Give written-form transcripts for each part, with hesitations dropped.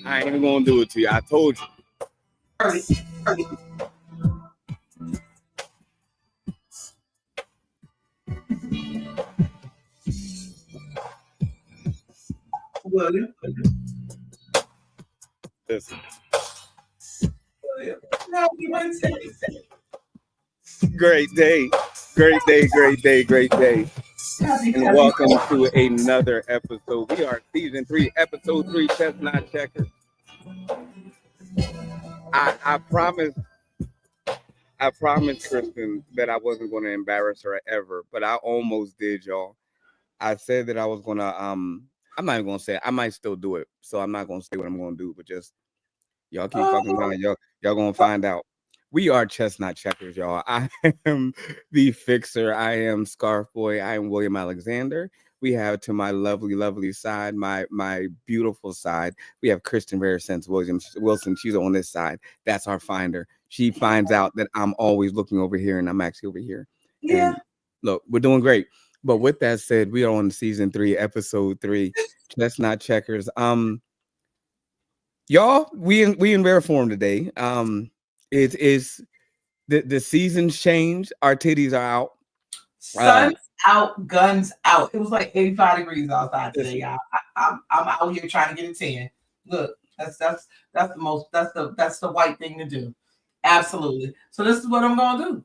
I ain't even gonna do it to you. I told you. Listen. Great day. Great day, great day, great day. And welcome to another episode. We are season 3, episode 3, Chestnut Checkers. I promised Kristen that I wasn't going to embarrass her ever, but I almost did, y'all. I said that I was gonna I'm not even gonna say it. I might still do it, so I'm not gonna say what I'm gonna do, but just y'all keep fucking around. Y'all gonna find out. We are Chestnut Checkers, y'all. I am the Fixer. I am Scarf Boy. I am William Alexander. We have to my lovely side, my beautiful side. We have Kristen Rare Sense Wilson. She's on this side. That's our finder. She finds out that I'm always looking over here, and I'm actually over here. Yeah. And look, we're doing great. But with that said, we are on season 3, episode 3, Chestnut Checkers. Y'all, we in rare form today. It is the season's changed. Our titties are out. Sun's out, guns out. It was like 85 degrees outside today, y'all. I'm out here trying to get a 10. Look, that's the white thing to do. Absolutely. So this is what I'm gonna do.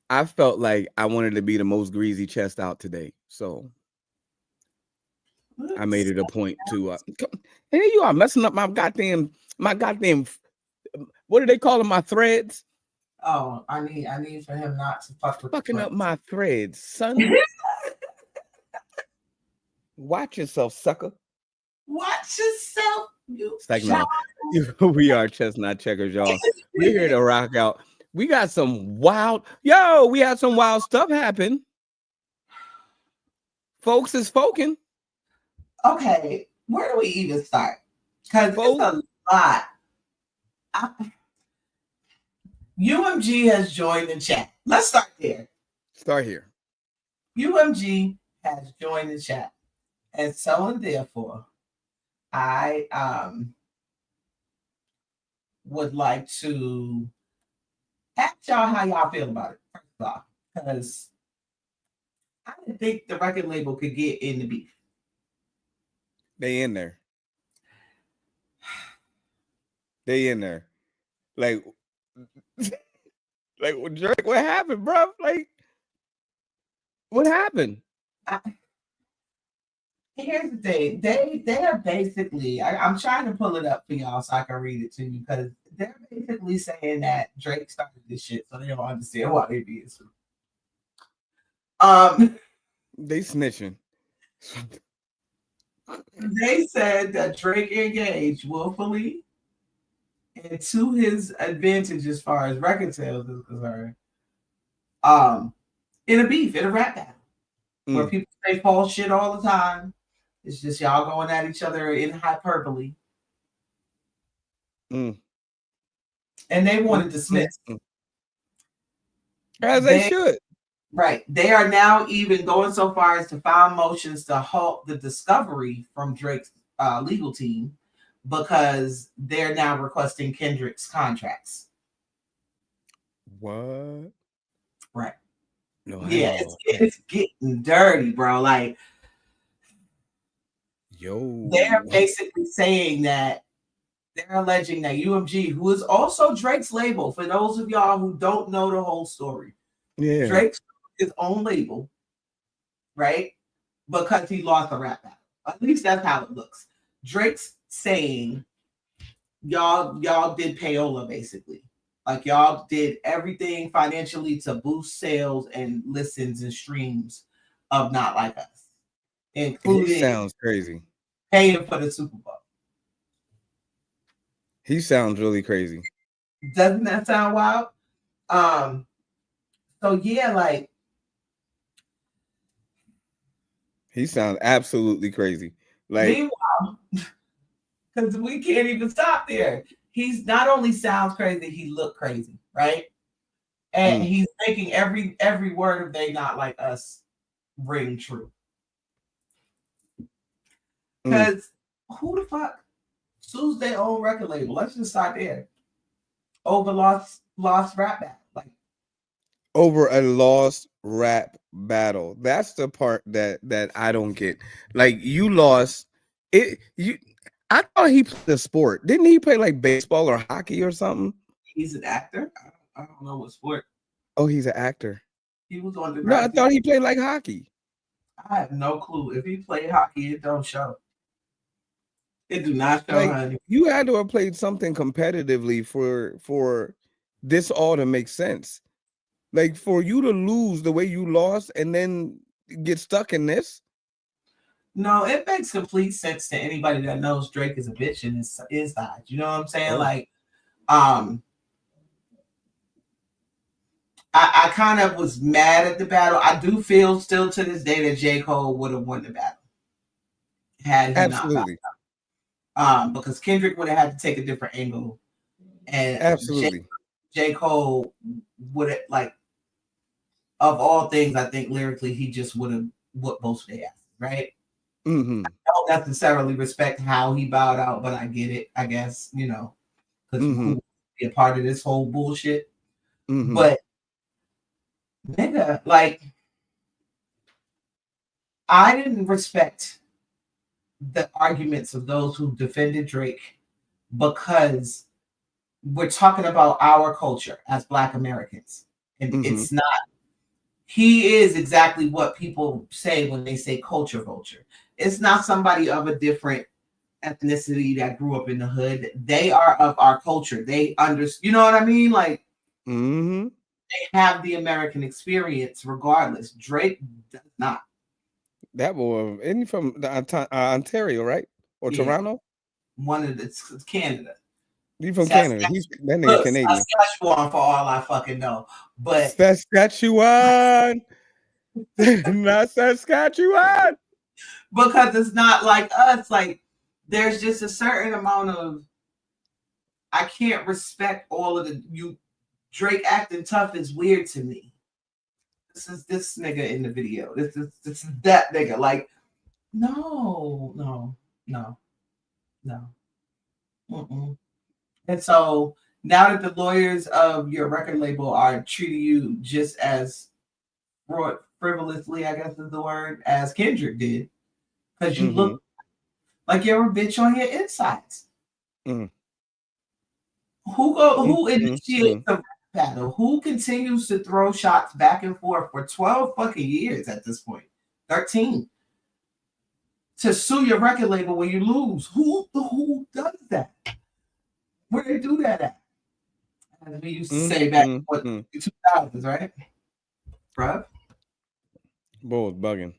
I felt like I wanted to be the most greasy chest out today, so I made it a point to. And you are messing up my goddamn. What do they call them? My threads. Oh, I need for him not to fucking up my threads, son. Watch yourself, sucker. Watch yourself, you. We are Chestnut Checkers, y'all. We're here to rock out. We got some wild, we had some wild stuff happen. Folks is folking. Okay, where do we even start? Because it's a lot. UMG has joined the chat. Let's start there. Start here. UMG has joined the chat. And so and therefore, I would like to ask y'all how y'all feel about it, first of all, because I didn't think the record label could get in the beef. They in there. Like Drake, what happened, bro? Like, what happened? Here's the thing. They are basically, I'm trying to pull it up for y'all so I can read it to you, because they're basically saying that Drake started this shit, so they don't understand why they being sued. They snitching. They said that Drake engaged willfully and to his advantage as far as record sales is concerned, in a beef, in a rap battle, where people say false shit all the time. It's just y'all going at each other in hyperbole. And they want to dismiss. As they should. Right. They are now even going so far as to file motions to halt the discovery from Drake's legal team, because they're now requesting Kendrick's contracts. What? Right. No. Yeah, it's getting dirty, bro. Like, they're basically saying that they're alleging that UMG, who is also Drake's label, for those of y'all who don't know the whole story, Yeah. Drake's his own label, right? Because he lost a rap battle. At least that's how it looks. Drake's saying y'all did payola basically. Like y'all did everything financially to boost sales and listens and streams of Not Like Us, He including sounds crazy. paying for the Super Bowl. He sounds really crazy. Doesn't that sound wild? So yeah, like he sounds absolutely crazy. Like meanwhile, because we can't even stop there. He's not only sounds crazy, he look crazy, right? And he's making every word of They Not Like Us ring true. Because who the fuck sues their own record label? Let's just start there. Over lost rap battle. Like over a lost rap battle. That's the part that I don't get. Like you lost it. I thought he played a sport. Didn't he play like baseball or hockey or something? He's an actor. I don't know what sport. Oh, he's an actor. He was on the. No, I thought he played like hockey. I have no clue. If he played hockey, it don't show. It do not show, like, honey. You had to have played something competitively for this all to make sense. Like for you to lose the way you lost and then get stuck in this. No, it makes complete sense to anybody that knows Drake is a bitch in his inside. You know what I'm saying? Oh. Like, I kind of was mad at the battle. I do feel still to this day that J. Cole would have won the battle had he Absolutely. not. Because Kendrick would have had to take a different angle, and absolutely, J. Cole would have, like, of all things, I think lyrically he just would have whooped both of their asses, right? Mm-hmm. I don't necessarily respect how he bowed out, but I get it. I guess because who be a part of this whole bullshit. But nigga, like, I didn't respect the arguments of those who defended Drake because we're talking about our culture as Black Americans. And it's not, he is exactly what people say when they say culture vulture. It's not somebody of a different ethnicity that grew up in the hood. They are of our culture. They understand, you know what I mean? Like, they have the American experience regardless. Drake does not. That boy, isn't he from Ontario, right? Or Toronto? One of it's Canada. He's from Canada. He's that nigga Canadian. Saskatchewan for all I fucking know. But Saskatchewan. Not Saskatchewan. Because it's not like us. Like, there's just a certain amount of, I can't respect all of Drake acting tough is weird to me. This is this nigga in the video. This is that nigga. Like, no. And so now that the lawyers of your record label are treating you just as frivolously, I guess is the word, as Kendrick did, because you look like you're a bitch on your insides. Who initiates the battle? Who continues to throw shots back and forth for 12 fucking years at this point? 13. To sue your record label when you lose. Who does that? Where they do that at? As we used to say back in the 2000s, right? Bruh. Boy, bugging.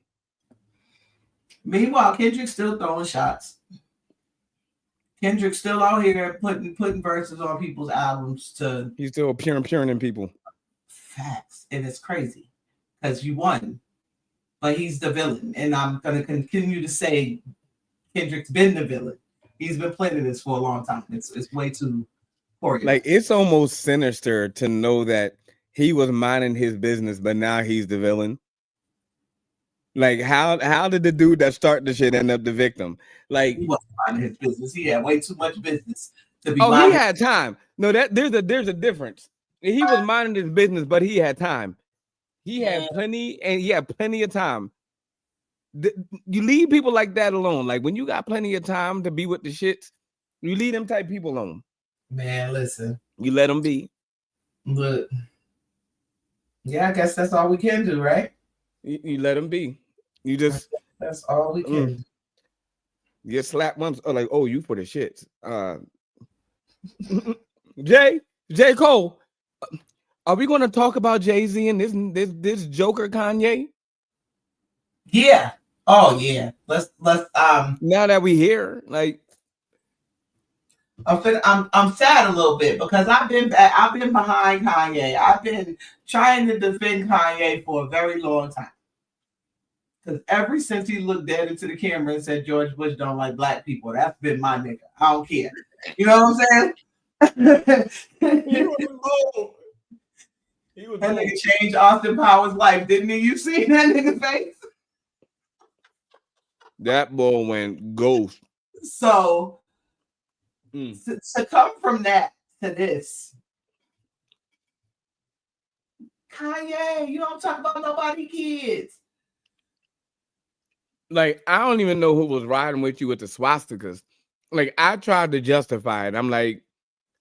Meanwhile, Kendrick's still throwing shots. Kendrick's still out here putting verses on people's albums. He's still appearing in people. Facts. And it's crazy because you won. But he's the villain. And I'm going to continue to say Kendrick's been the villain. He's been planning this for a long time. It's way too poor. Like, it's almost sinister to know that he was minding his business, but now he's the villain. Like, how did the dude that started the shit end up the victim? Like, he wasn't minding his business. He had way too much business to be. He had time. No, there's a difference. He was minding his business, but he had time. He had plenty, and he had plenty of time. You leave people like that alone. Like, when you got plenty of time to be with the shits, you leave them type people alone. Man, listen. You let them be. Look. Yeah, I guess that's all we can do, right? You let him be. You just That's all we can do. get slapped once. Or like, oh, you for the shits. J. Cole. Are we going to talk about Jay-Z and this Joker Kanye? Yeah. Oh yeah. Let's now that we here, like I'm sad a little bit because I've been behind Kanye. I've been trying to defend Kanye for a very long time. Because ever since he looked dead into the camera and said George Bush don't like black people, that's been my nigga. I don't care. You know what I'm saying? he was that nigga changed Austin Powers' life, didn't he? You seen that nigga face? That boy went ghost. So to come from that to this, Kanye, you don't talk about nobody kids. Like, I don't even know who was riding with you with the swastikas. Like, I tried to justify it. I'm like,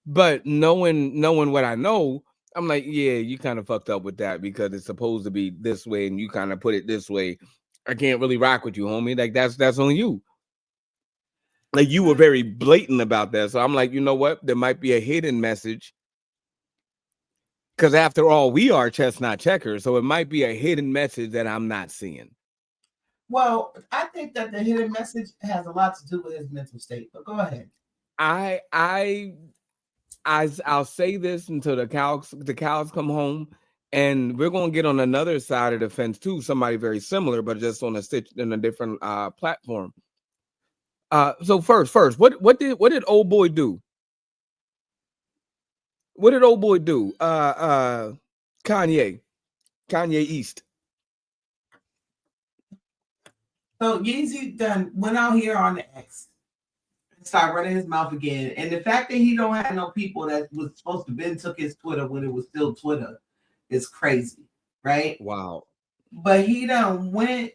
but knowing what I know, I'm like, yeah, you kind of fucked up with that because it's supposed to be this way and you kind of put it this way. I can't really rock with you, homie. Like, that's on you. Like, you were very blatant about that. So I'm like, you know what? There might be a hidden message. Because after all, we are chestnut checkers. So it might be a hidden message that I'm not seeing. Well, I think that the hidden message has a lot to do with his mental state. But go ahead. I'll say this until the cows come home, and we're gonna get on another side of the fence too. Somebody very similar, but just on a different platform. So first, what did old boy do? What did old boy do? Kanye East. So Yeezy went out here on the X and started running his mouth again. And the fact that he don't have no people that was supposed to been took his Twitter when it was still Twitter is crazy, right? Wow. But he done went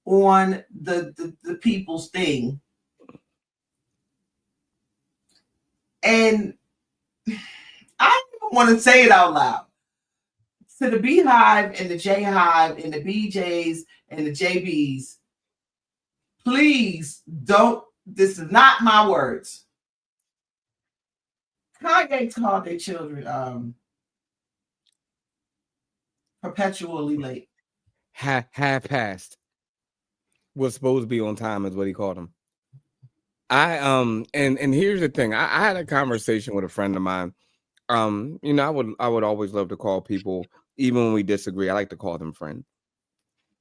on the people's thing. And I don't want to say it out loud. To the Beehive and the J Hive and the BJs and the JBs, please don't. This is not my words. Kanye called their children perpetually late. Half past was supposed to be on time is what he called them. And here's the thing. I had a conversation with a friend of mine. You know, I would always love to call people, even when we disagree. I like to call them friend.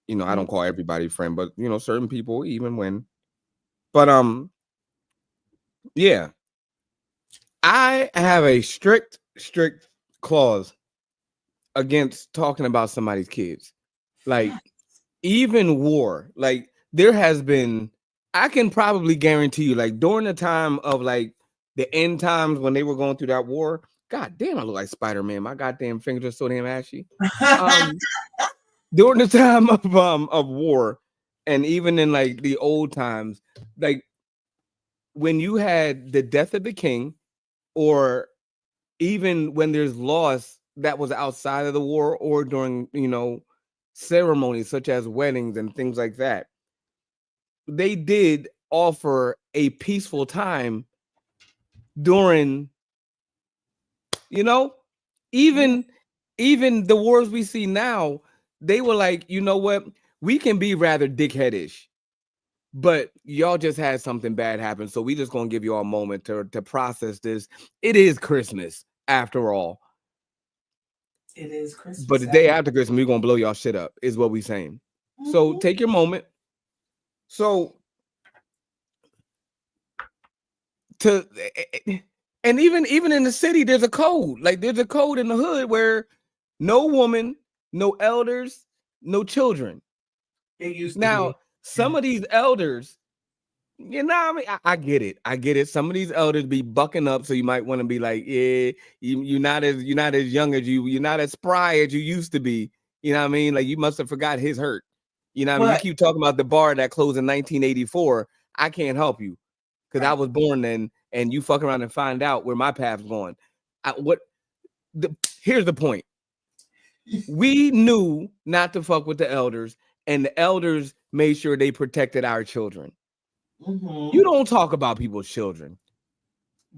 You know, I don't call everybody friend, but you know, certain people, even when. But yeah. I have a strict clause against talking about somebody's kids. Like, even war, like there has been, I can probably guarantee you, like during the time of like the end times when they were going through that war, god damn, I look like Spider-Man. My goddamn fingers are so damn ashy. During the time of war, and even in like the old times, like when you had the death of the king, or even when there's loss that was outside of the war, or during, you know, ceremonies such as weddings and things like that, they did offer a peaceful time during, you know, even the wars we see now, they were like, you know what, we can be rather dickheadish, but y'all just had something bad happen, so we just gonna give you all a moment to process this. It is Christmas after all. It is Christmas. But the day after Christmas, we're gonna blow y'all shit up, is what we saying. So take your moment. So and even in the city, there's a code. Like there's a code in the hood where no woman, no elders, no children. It used to now be. Some of these elders, you know what I mean? I get it. Some of these elders be bucking up, so you might want to be like, yeah, you're not as young as you're not as spry as you used to be. You know what I mean? Like you must have forgot his hurt. You know what I mean? You keep talking about the bar that closed in 1984. I can't help you because I was born then, and you fuck around and find out where my path's going. Here's the point. We knew not to fuck with the elders, and the elders made sure they protected our children. You don't talk about people's children.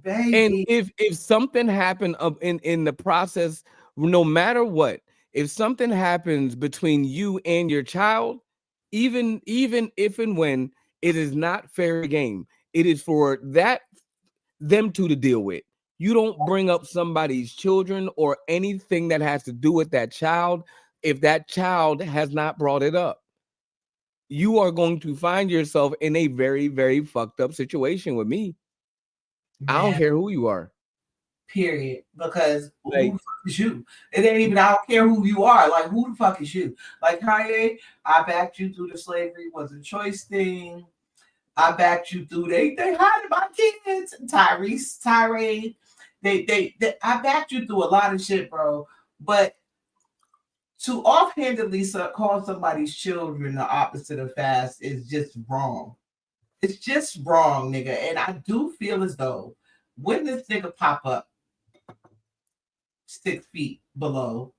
And Baby. if something happened in the process, no matter what, if something happens between you and your child, even if and when it is not fair game, it is for them two to deal with. You don't bring up somebody's children or anything that has to do with that child if that child has not brought it up. You are going to find yourself in a very, very fucked up situation with me. I don't care who you are. Period. Because Like, who the fuck is you? It ain't even, I don't care who you are. Like, who the fuck is you? Like, Kanye, I backed you through the slavery was a choice thing. I backed you through they hiding my kids. Tyrese, Tyrade. They I backed you through a lot of shit, bro. But to offhandedly call somebody's children the opposite of fast is just wrong. It's just wrong, nigga. And I do feel as though when this nigga pop up 6 feet below,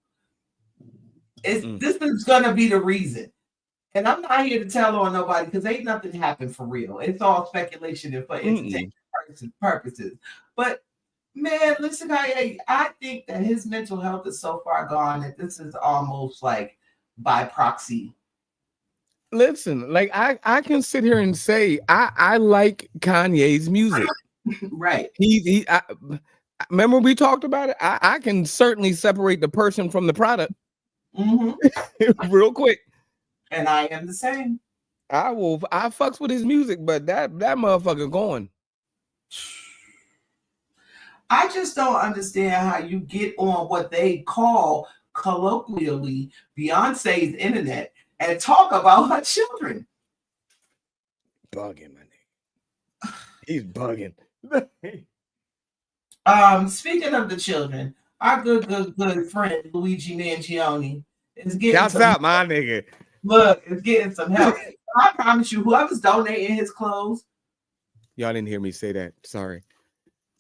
this is gonna be the reason. And I'm not here to tell on nobody because ain't nothing happened for real. It's all speculation and for entertainment purposes. But man, listen, I think that his mental health is so far gone that this is almost like by proxy. Listen, like I can sit here and say I like Kanye's music. Right. I remember we talked about it. I can certainly separate the person from the product real quick. And I am the same. I fucks with his music, but that motherfucker going. I just don't understand how you get on what they call colloquially Beyonce's internet and talk about her children. Bugging, my nigga. He's bugging. Speaking of the children, our good friend Luigi Mangione is getting Shouts out, my nigga. Look, it's getting some help. I promise you, whoever's donating his clothes. Y'all didn't hear me say that. Sorry.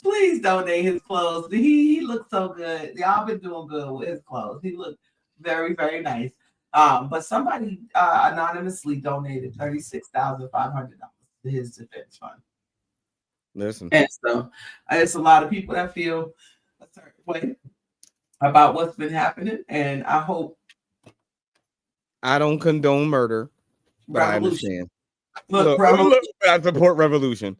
Please donate his clothes. He looks so good. Y'all been doing good with his clothes. He looked very, very nice. But somebody anonymously donated $36,500 to his defense fund. Listen. And so it's a lot of people that feel a certain way about what's been happening. And I hope. I don't condone murder, but revolution. I understand. Look, I support revolution.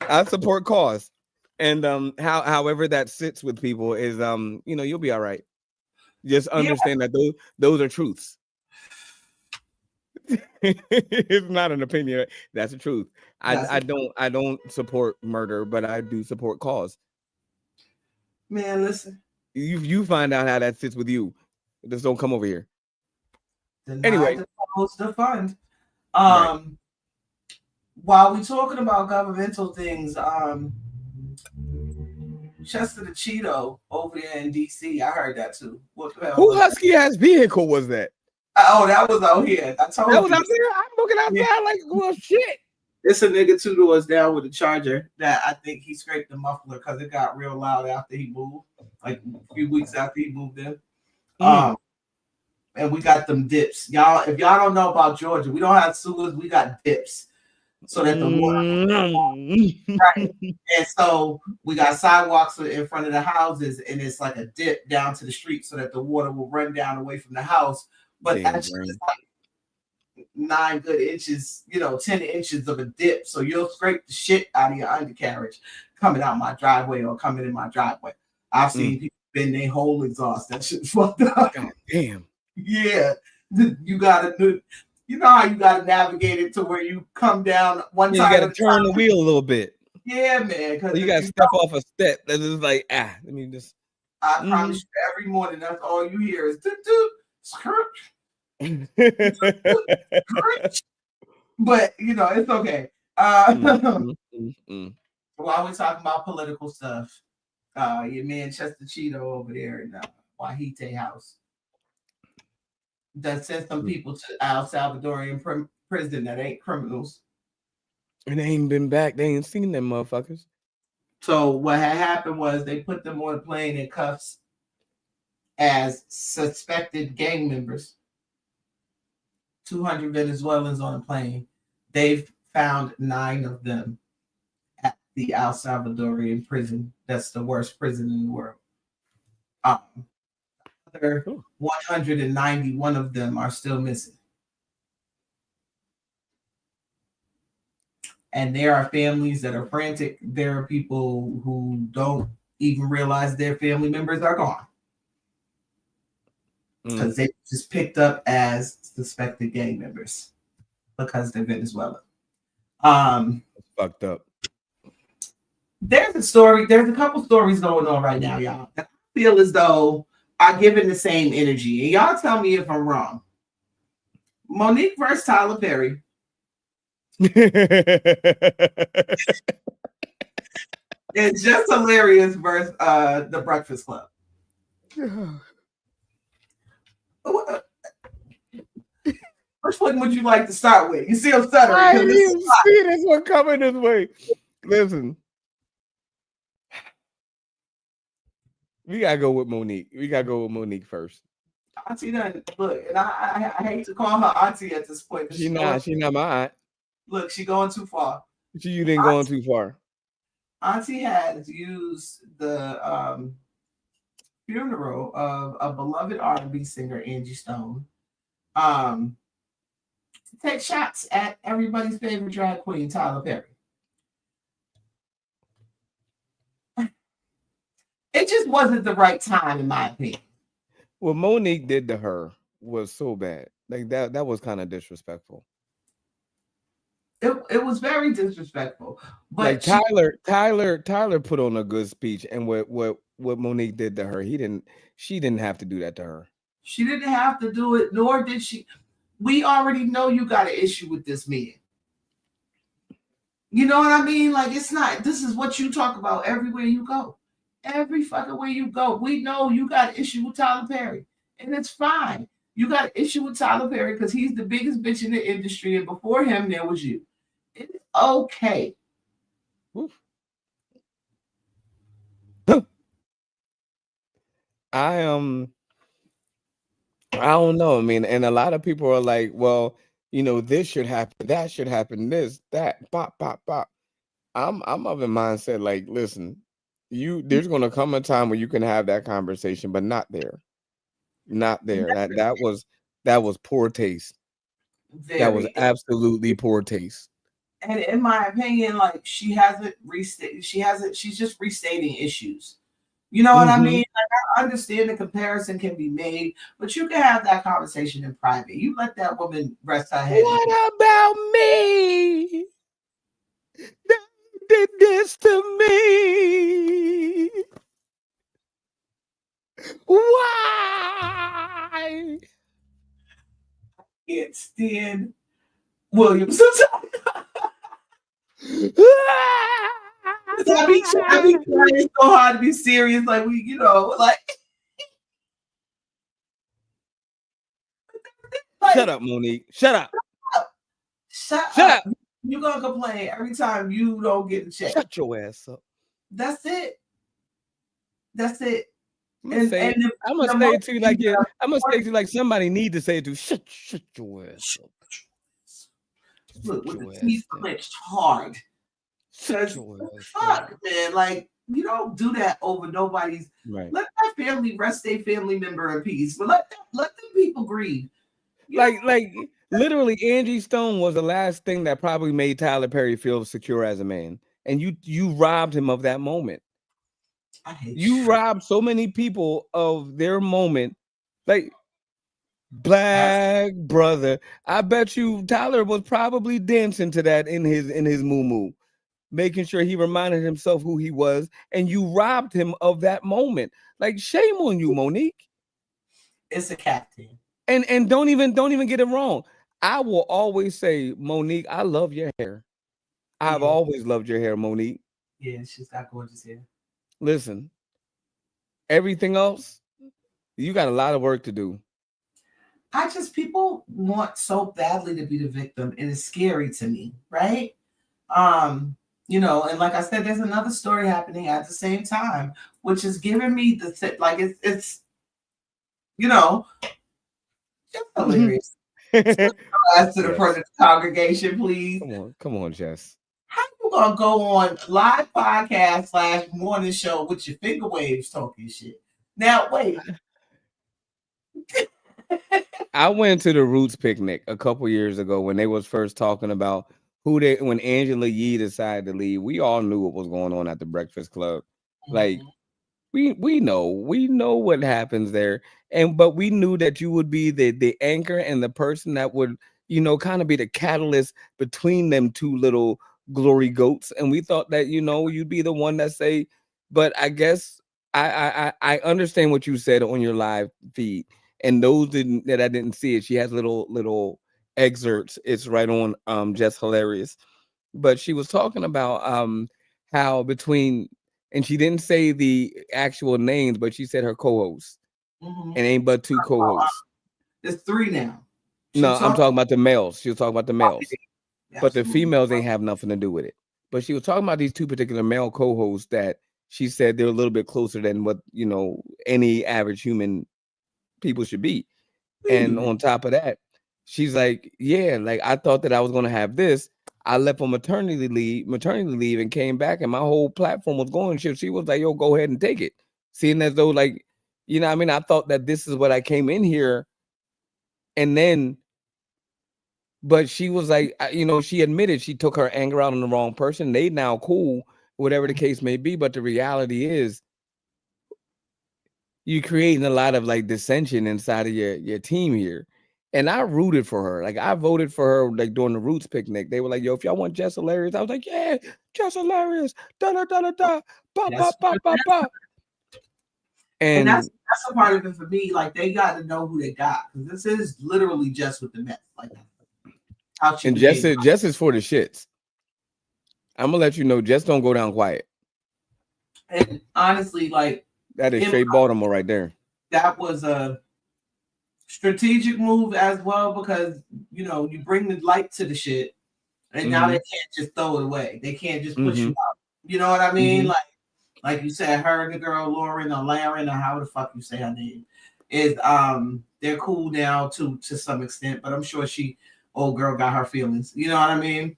I support cause. And however that sits with people is you'll be all right. Just understand that those are truths. It's not an opinion. That's the truth. I don't support murder, but I do support cause. Man, listen. You find out how that sits with you. Just don't come over here. Anyway, the fund. Right. While we're talking about governmental things, Chester the Cheeto over there in DC, I heard that too. What the hell? Who husky ass vehicle was that? Oh, that was out here. I told you. That was out there. I'm looking outside like, well, shit. It's a nigga 2 doors down with a Charger that I think he scraped the muffler because it got real loud after he moved, like a few weeks after he moved in. And we got them dips. Y'all, if y'all don't know about Georgia, we don't have sewers, we got dips. So that the water right. And so we got sidewalks in front of the houses, and it's like a dip down to the street so that the water will run down away from the house. But actually it's like 9 good inches, 10 inches of a dip. So you'll scrape the shit out of your undercarriage coming out my driveway or coming in my driveway. I've seen people bend their whole exhaust. That shit fucked up. God damn. Yeah. You gotta do. You know how you got to navigate it to where you come down one side. You got to turn the wheel a little bit. Yeah, man. Because you got to step off a step. That is like, let me just. I promise you, every morning, that's all you hear is skirt. But it's okay. While we're talking about political stuff, your man Chester Cheeto over there in Wahite House that sent some people to El Salvadorian prison that ain't criminals. And they ain't been back. They ain't seen them motherfuckers. So what had happened was they put them on a plane in cuffs as suspected gang members. 200 Venezuelans on a plane. They've found 9 of them at the El Salvadorian prison. That's the worst prison in the world. Other 191 of them are still missing. And there are families that are frantic. There are people who don't even realize their family members are gone. Because they just picked up as suspected gang members because they're Venezuelan. Fucked up. There's a couple stories going on right now, y'all. I feel as though are giving the same energy. And y'all tell me if I'm wrong. Monique versus Tyler Perry. It's just hilarious versus the Breakfast Club. Which one would you like to start with? You see I'm stuttering. I didn't see this one coming this way. Listen. We gotta go with Monique. We gotta go with Monique first. Auntie done look, and I hate to call her auntie at this point. She not my aunt. Look, she going too far. You didn't go too far. Auntie has used the funeral of a beloved R&B singer, Angie Stone, to take shots at everybody's favorite drag queen, Tyler Perry. It just wasn't the right time, in my opinion. What Monique did to her was so bad. Like that was kind of disrespectful. It was very disrespectful. But like Tyler put on a good speech, and what Monique did to her, she didn't have to do that to her. She didn't have to do it, nor did she. We already know you got an issue with this man. You know what I mean? Like, it's not, this is what you talk about everywhere you go. Every fucking way you go. We know you got an issue with Tyler Perry. And it's fine. You got an issue with Tyler Perry because he's the biggest bitch in the industry. And before him, there was you. It's okay. I don't know. I mean, and a lot of people are like, well, you know, this should happen, that should happen, this, that, pop, pop, pop. I'm of the mindset, like, listen, there's gonna come a time where you can have that conversation, but not there. Not there. That was poor taste. That was absolutely poor taste. And in my opinion, like, she's just restating issues. You know what I mean? Like, I understand the comparison can be made, but you can have that conversation in private. You let that woman rest her head. What about me? They did this to me. Why? I can't stand Williams. I be trying so hard to be serious, like we, you know, like. Shut up, Monique. Shut up. Shut up. You're gonna complain every time you don't get a check. Shut your ass up. That's it. That's it. I'm gonna say it to you like I'm gonna say it to you like somebody need to say it to you. Shut your ass up. Look, with the teeth clenched hard. Fuck, man. Like, you don't do that over nobody's. Right. Let that family rest their family member in peace. But let them people grieve. Like literally, Angie Stone was the last thing that probably made Tyler Perry feel secure as a man, and you robbed him of that moment. You robbed so many people of their moment, like Black Brother. I bet you Tyler was probably dancing to that in his moo-moo, making sure he reminded himself who he was, and you robbed him of that moment. Like, shame on you, Monique. It's a captain. And don't even get it wrong. I will always say, Monique, I love your hair. I've always loved your hair, Monique. Yeah, she's got gorgeous hair. Listen, everything else, you got a lot of work to do. People want so badly to be the victim, and it's scary to me, right? And You know, and like I said, there's another story happening at the same time, which is giving me the like it's you know just hilarious. As to the front Yes. of the congregation, please. Come on, Jess. How you gonna go on live podcast / morning show with your finger waves talking shit? Now wait. I went to the Roots picnic a couple years ago when they was first talking about when Angela Yee decided to leave. We all knew what was going on at the Breakfast Club. Like Mhm. we know what happens there, but we knew that you would be the anchor and the person that would kind of be the catalyst between them two little glory goats, and we thought that you'd be the one that say. But I guess I understand what you said on your live feed, and those that I didn't see it. She has little excerpts. It's right on Just Hilarious, but she was talking about how between, and she didn't say the actual names, but she said her co-hosts, Mhm. and ain't but two co-hosts. There's 3 now. She No, I'm talked talking about the males. She was talking about the males, but the absolutely. females ain't have nothing to do with it. But she was talking about these two particular male co-hosts that she said they're a little bit closer than what any average human people should be. And on top of that, she's like, yeah, like I thought that I was gonna have this. I left on maternity leave, and came back, and my whole platform was going. She was like, yo, go ahead and take it. Seeing as though, like, what I mean, I thought that this is what I came in here, and then, but she was like, she admitted she took her anger out on the wrong person. They now cool, whatever the case may be. But the reality is, you creating a lot of like dissension inside of your team here. And I rooted for her. Like I voted for her like during the Roots picnic. They were like, yo, if y'all want Jess Hilarious, I was like, yeah, Jess Hilarious. Da da da da da. Ba ba That's ba ba ba. and And that's a part of it for me. Like they got to know who they got because this is literally just with the Mets. Like how she Jess became. is for the shits. I'm gonna let you know, Jess don't go down quiet. And honestly, like That is straight Baltimore right there. that was a strategic move as well because you bring the light to the shit, and now they can't just throw it away. They can't just push you out. You know what I mean? Like you said, her and the girl Lauren or Laren or how the fuck you say her name is they're cool now to some extent, but I'm sure old girl got her feelings. You know what I mean?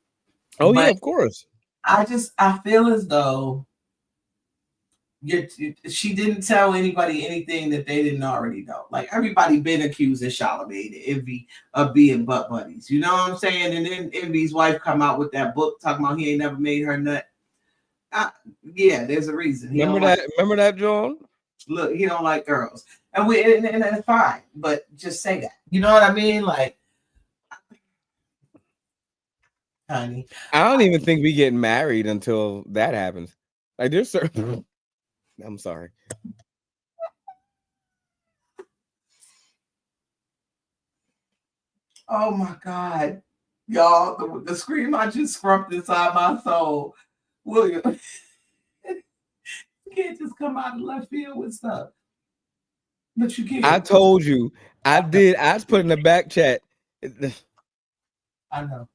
Oh yeah, But of course. I feel as though she didn't tell anybody anything that they didn't already know. Like everybody been accusing Charlamagne and Envy of being butt buddies. You know what I'm saying? And then Envy's wife come out with that book talking about he ain't never made her nut. Yeah, there's a reason. He Remember don't like. that? Remember that, John? Look, he don't like girls, and that's fine. But just say that. You know what I mean? Like, honey, I don't even think we get married until that happens. Like there's certain. I'm sorry. oh my God, y'all, the scream I just scrumped inside my soul. William, you can't just come out of left field with stuff. But you I can't. told you. I did. I was put in the back chat. I know.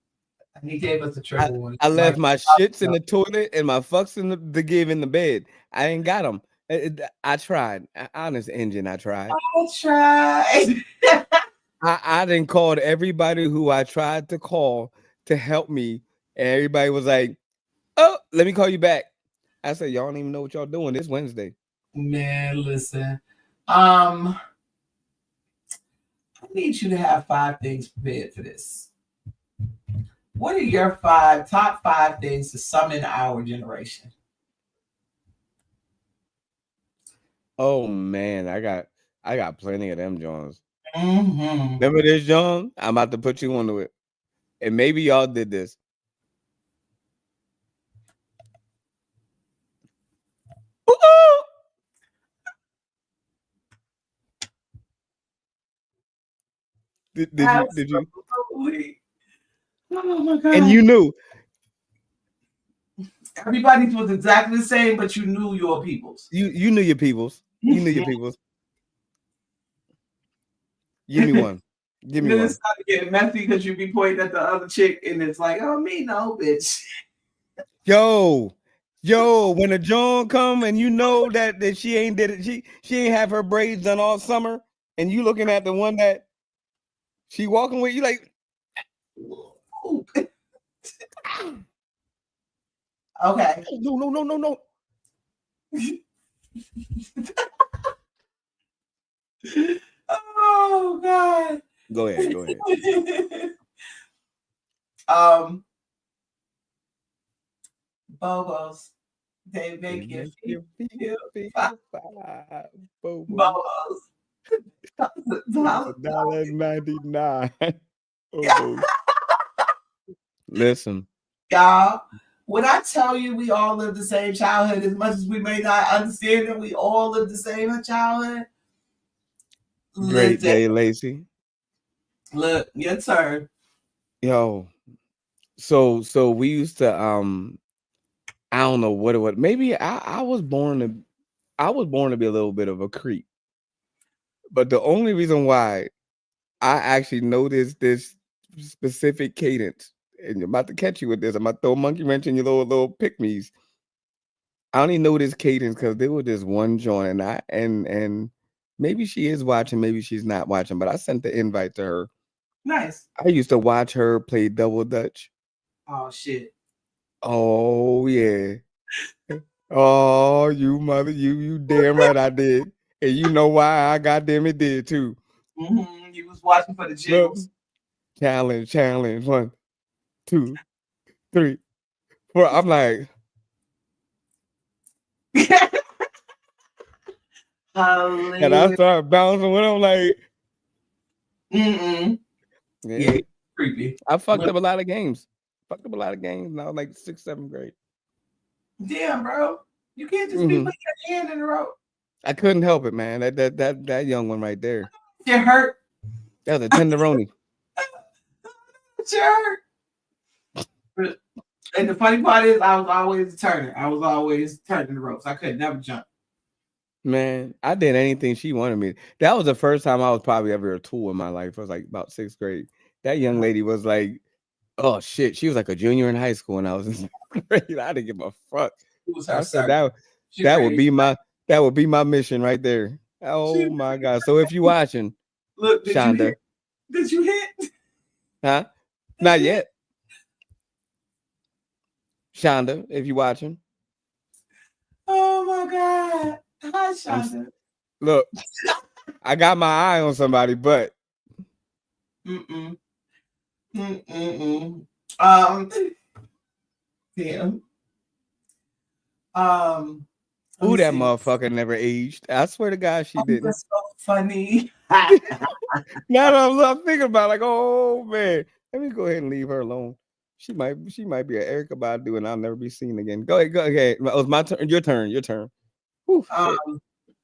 And he gave us a I, trigger one. I left Like, my shits in the toilet and my fucks in the give in the bed. I ain't got them. I tried. Honest engine, I tried. I tried. I didn't call everybody who I tried to call to help me. And everybody was like, oh, let me call you back. I said, y'all don't even know what y'all doing this Wednesday. Man, listen. I need you to have 5 things prepared for this. What are your top 5 things to summon our generation? Oh man, I got plenty of them Johns. Mm-hmm. Remember this, John? I'm about to put you onto it. And maybe y'all did this. Did you? Absolutely. Oh my God. And you knew. Everybody's was exactly the same, but you knew your peoples. You knew your peoples. You knew your peoples. Give me one. Give me Then one. it started getting messy because you be pointing at the other chick and it's like, oh, me, no, bitch. Yo, when the John come and you know that she ain't did it, she ain't have her braids done all summer, and you looking at the one that she walking with, you like, okay. No. Oh God. Go ahead. Bobos. They make your feet feel Bobos. Bobos. $1.99. Bobos. Listen, y'all. When I tell you we all live the same childhood, as much as we may not understand it, we all live the same childhood. Great day, Lacey. Look, your turn. Yo, so we used to I don't know what it was. Maybe I was born to be a little bit of a creep. But the only reason why I actually noticed this specific cadence, and I'm about to catch you with this, I'm about to throw a monkey wrench in your little pick-me's. I only know this cadence because there was this one joint, and maybe she is watching, maybe she's not watching, but I sent the invite to her. Nice. I used to watch her play double dutch. Oh shit. Oh yeah. Oh, you mother, you damn right I did. And you know why I goddamn it did too. Mm-hmm. You was watching for the jiggles. Challenge. 1, 2, 3, 4. I'm like, and I start bouncing when I'm like, yeah, creepy. I fucked up a lot of games. And I was like 6th, 7th grade. Damn, bro. You can't just be putting your hand in the rope. I couldn't help it, man. That young one right there. You hurt. That was a tenderoni. Sure. And the funny part is, I was always a turner. I was always turning the ropes. I could never jump. Man, I did anything she wanted me. That was the first time I was probably ever a tool in my life. I was like about 6th grade. That young lady was like, oh shit, she was like a junior in high school, and I was in 7th grade. I didn't give a fuck. I said that would be my mission right there. Oh my God! So if you watching, look, Shonda, did you hit? Huh? Not yet. Shonda, if you watching. Oh my God! Hi, Shonda. Look, I got my eye on somebody, but. Damn. Ooh, that motherfucker never aged. I swear to God, she didn't. That's so funny. Now I'm thinking about like, oh man, let me go ahead and leave her alone. She might be an Erykah Badu, and I'll never be seen again. Go ahead. It was my turn. Your turn. Whew, my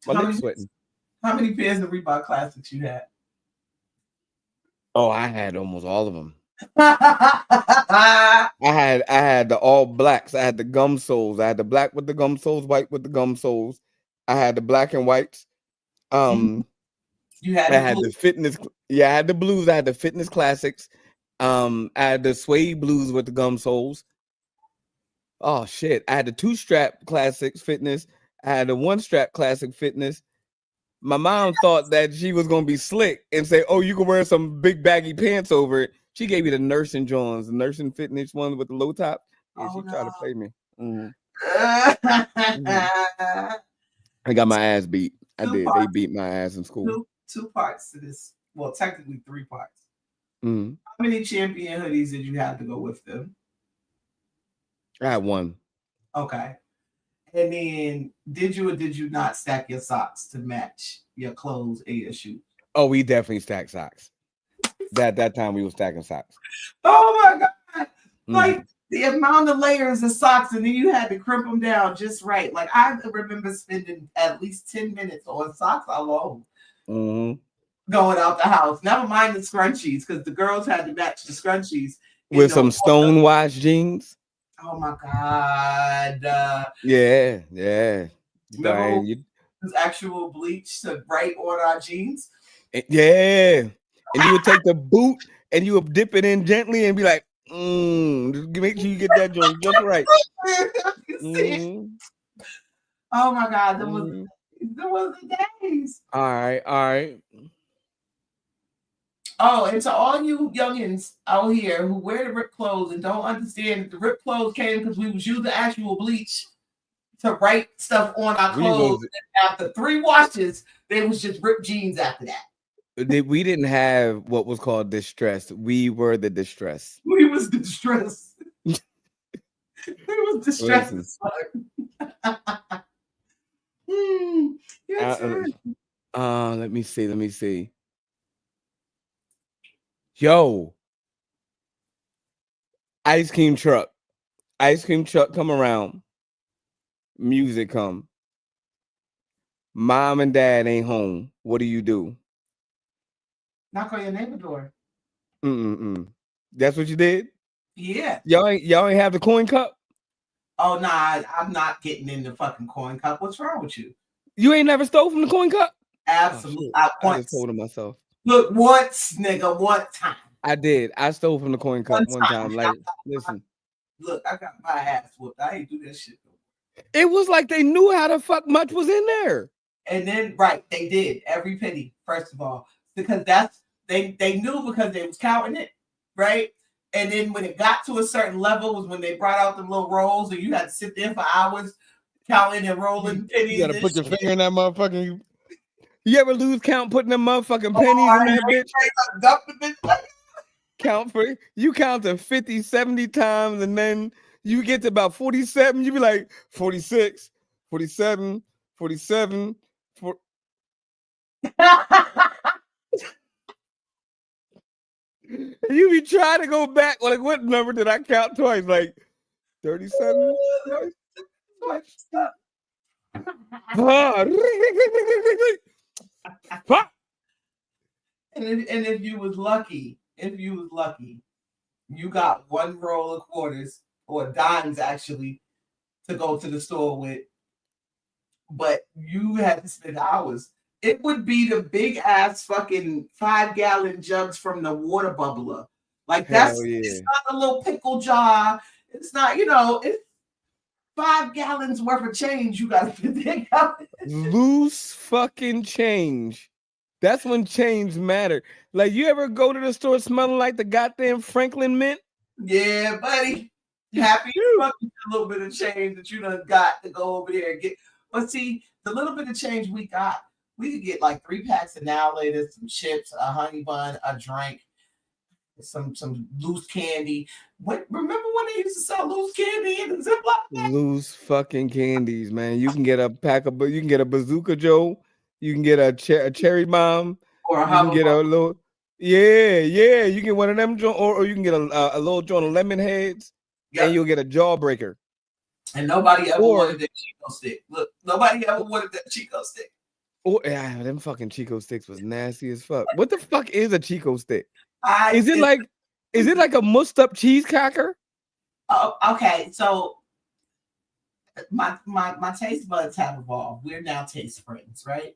lips sweating. How many pairs of Reebok Classics you had? Oh, I had almost all of them. I had the all blacks. I had the gum soles. I had the black with the gum soles, white with the gum soles. I had the black and whites. You had I had the fitness. Yeah, I had the blues. I had the fitness classics. I had the suede blues with the gum soles. Oh shit! I had the 2-strap classics fitness. I had the 1-strap classic fitness. My mom thought that she was gonna be slick and say, "Oh, you can wear some big baggy pants over it." She gave me the nursing Johns, the nursing fitness one with the low top. Yeah, she tried to play me. I got my ass beat. I did. They beat my ass in school. Two parts to this. Well, technically 3 parts. How many champion hoodies did you have to go with them? I had 1. Okay. And then did you or did you not stack your socks to match your clothes and your shoes? Oh, we definitely stacked socks. That time we were stacking socks. Oh my God. Like the amount of layers of socks, and then you had to crimp them down just right. Like I remember spending at least 10 minutes on socks alone. Going out the house. Never mind the scrunchies, because the girls had to match the scrunchies. With some stone-wash jeans. Oh my God. Yeah. Remember actual bleach to write on our jeans? Yeah. And you would take the boot and you would dip it in gently and be like, Just make sure you get that joint just right. You see? Mm, Oh my God, mm. there was the days. All right. Oh, and to all you youngins out here who wear the ripped clothes and don't understand that the ripped clothes came because we was using actual bleach to write stuff on our We clothes. was And after 3 washes, they was just ripped jeans after that. we didn't have what was called distress. We were the distress. We was distressed. We was distressed Listen, as fuck. Your turn. let me see. Yo, ice cream truck come around. Music come. Mom and dad ain't home. What do? Knock on your neighbor door. That's what you did? Yeah. Y'all ain't have the coin cup? Oh nah, I'm not getting in the fucking coin cup. What's wrong with you? You ain't never stole from the coin cup? Absolutely. I just told myself. Look, once, nigga, one time. I did. I stole from the coin cup one time. Like, listen. Look, I got my ass whooped. I ain't do that shit. It was like they knew how the fuck much was in there. And then, right, they did every penny, first of all, because they knew because they was counting it, right? And then when it got to a certain level was when they brought out the little rolls and you had to sit there for hours counting and rolling pennies. You gotta put your finger in that motherfucking. You ever lose count putting them motherfucking pennies in that bitch? Count to 50, 70 times, and then you get to about 47, you be like 46, 47, 47, you be trying to go back. Like, what number did I count twice? Like 37? And if you was lucky, you got one roll of quarters or dimes actually to go to the store with, but you had to spend hours. It would be the big ass fucking 5-gallon jugs from the water bubbler. Like it's not a little pickle jar. It's not, it's 5 gallons worth of change. You got to think out. Loose fucking change. That's when change matter. Like, you ever go to the store smelling like the goddamn Franklin mint? Yeah, buddy. Happy fucking a little bit of change that you done got to go over there and get. But see, the little bit of change we got, we could get like 3 packs of Now Later, some chips, a honey bun, a drink, some loose candy. Remember when they used to sell loose candy in the Ziploc bag? Loose fucking candies, man. You can get a you can get a Bazooka Joe, you can get a Cherry Bomb, or you can get a little, you get one of them, or you can get a little joint of lemon heads, and you'll get a Jawbreaker. And nobody ever wanted that Chico stick. Look, nobody ever wanted that Chico stick. Oh yeah, them fucking Chico sticks was nasty as fuck. What the fuck is a Chico stick? Is it like a mussed up cheese cracker? Oh, okay. So my taste buds have evolved. We're now taste friends, right?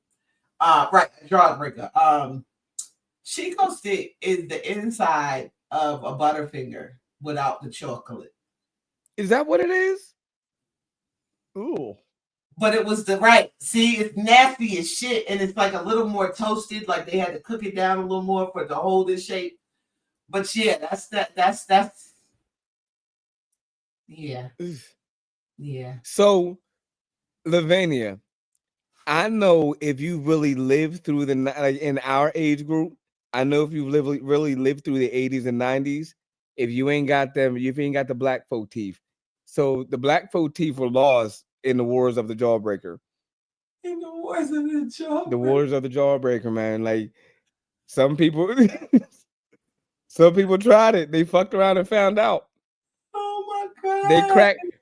Right, Jawbreaker. Chico stick is the inside of a Butterfinger without the chocolate. Is that what it is? Ooh. But it was see, it's nasty as shit, and it's like a little more toasted, like they had to cook it down a little more for it to hold its shape. But yeah, that's yeah. Yeah. So, Lavania, I know if you really lived through in our age group, I know if you really lived through the 80s and 90s, if you ain't got the black folk teeth. So the black folk teeth were lost in the wars of the Jawbreaker. In the wars of the Jawbreaker. The wars of the Jawbreaker, man. Like, some people tried it. They fucked around and found out. Oh my God.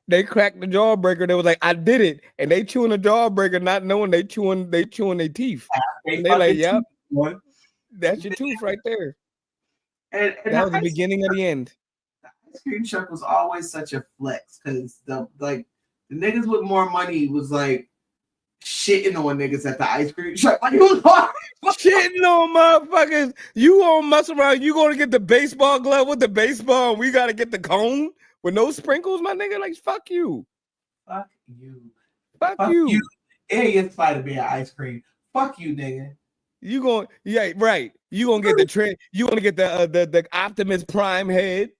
They cracked the Jawbreaker. They was like, I did it. And they chewing the Jawbreaker, not knowing they chewing their teeth. And they like, yep. That's your tooth right there. And that was the beginning of the end. The ice cream truck was always such a flex because the niggas with more money was like, shitting on niggas at the ice cream truck. Like, you know, shitting on motherfuckers. You gonna mess around? You gonna get the baseball glove with the baseball? And we gotta get the cone with no sprinkles, my nigga. Like fuck you. Fuck you. Fuck you. And it's Spider-Man ice cream. Fuck you, nigga. You gonna right. You gonna get the trend. You gonna get the Optimus Prime head.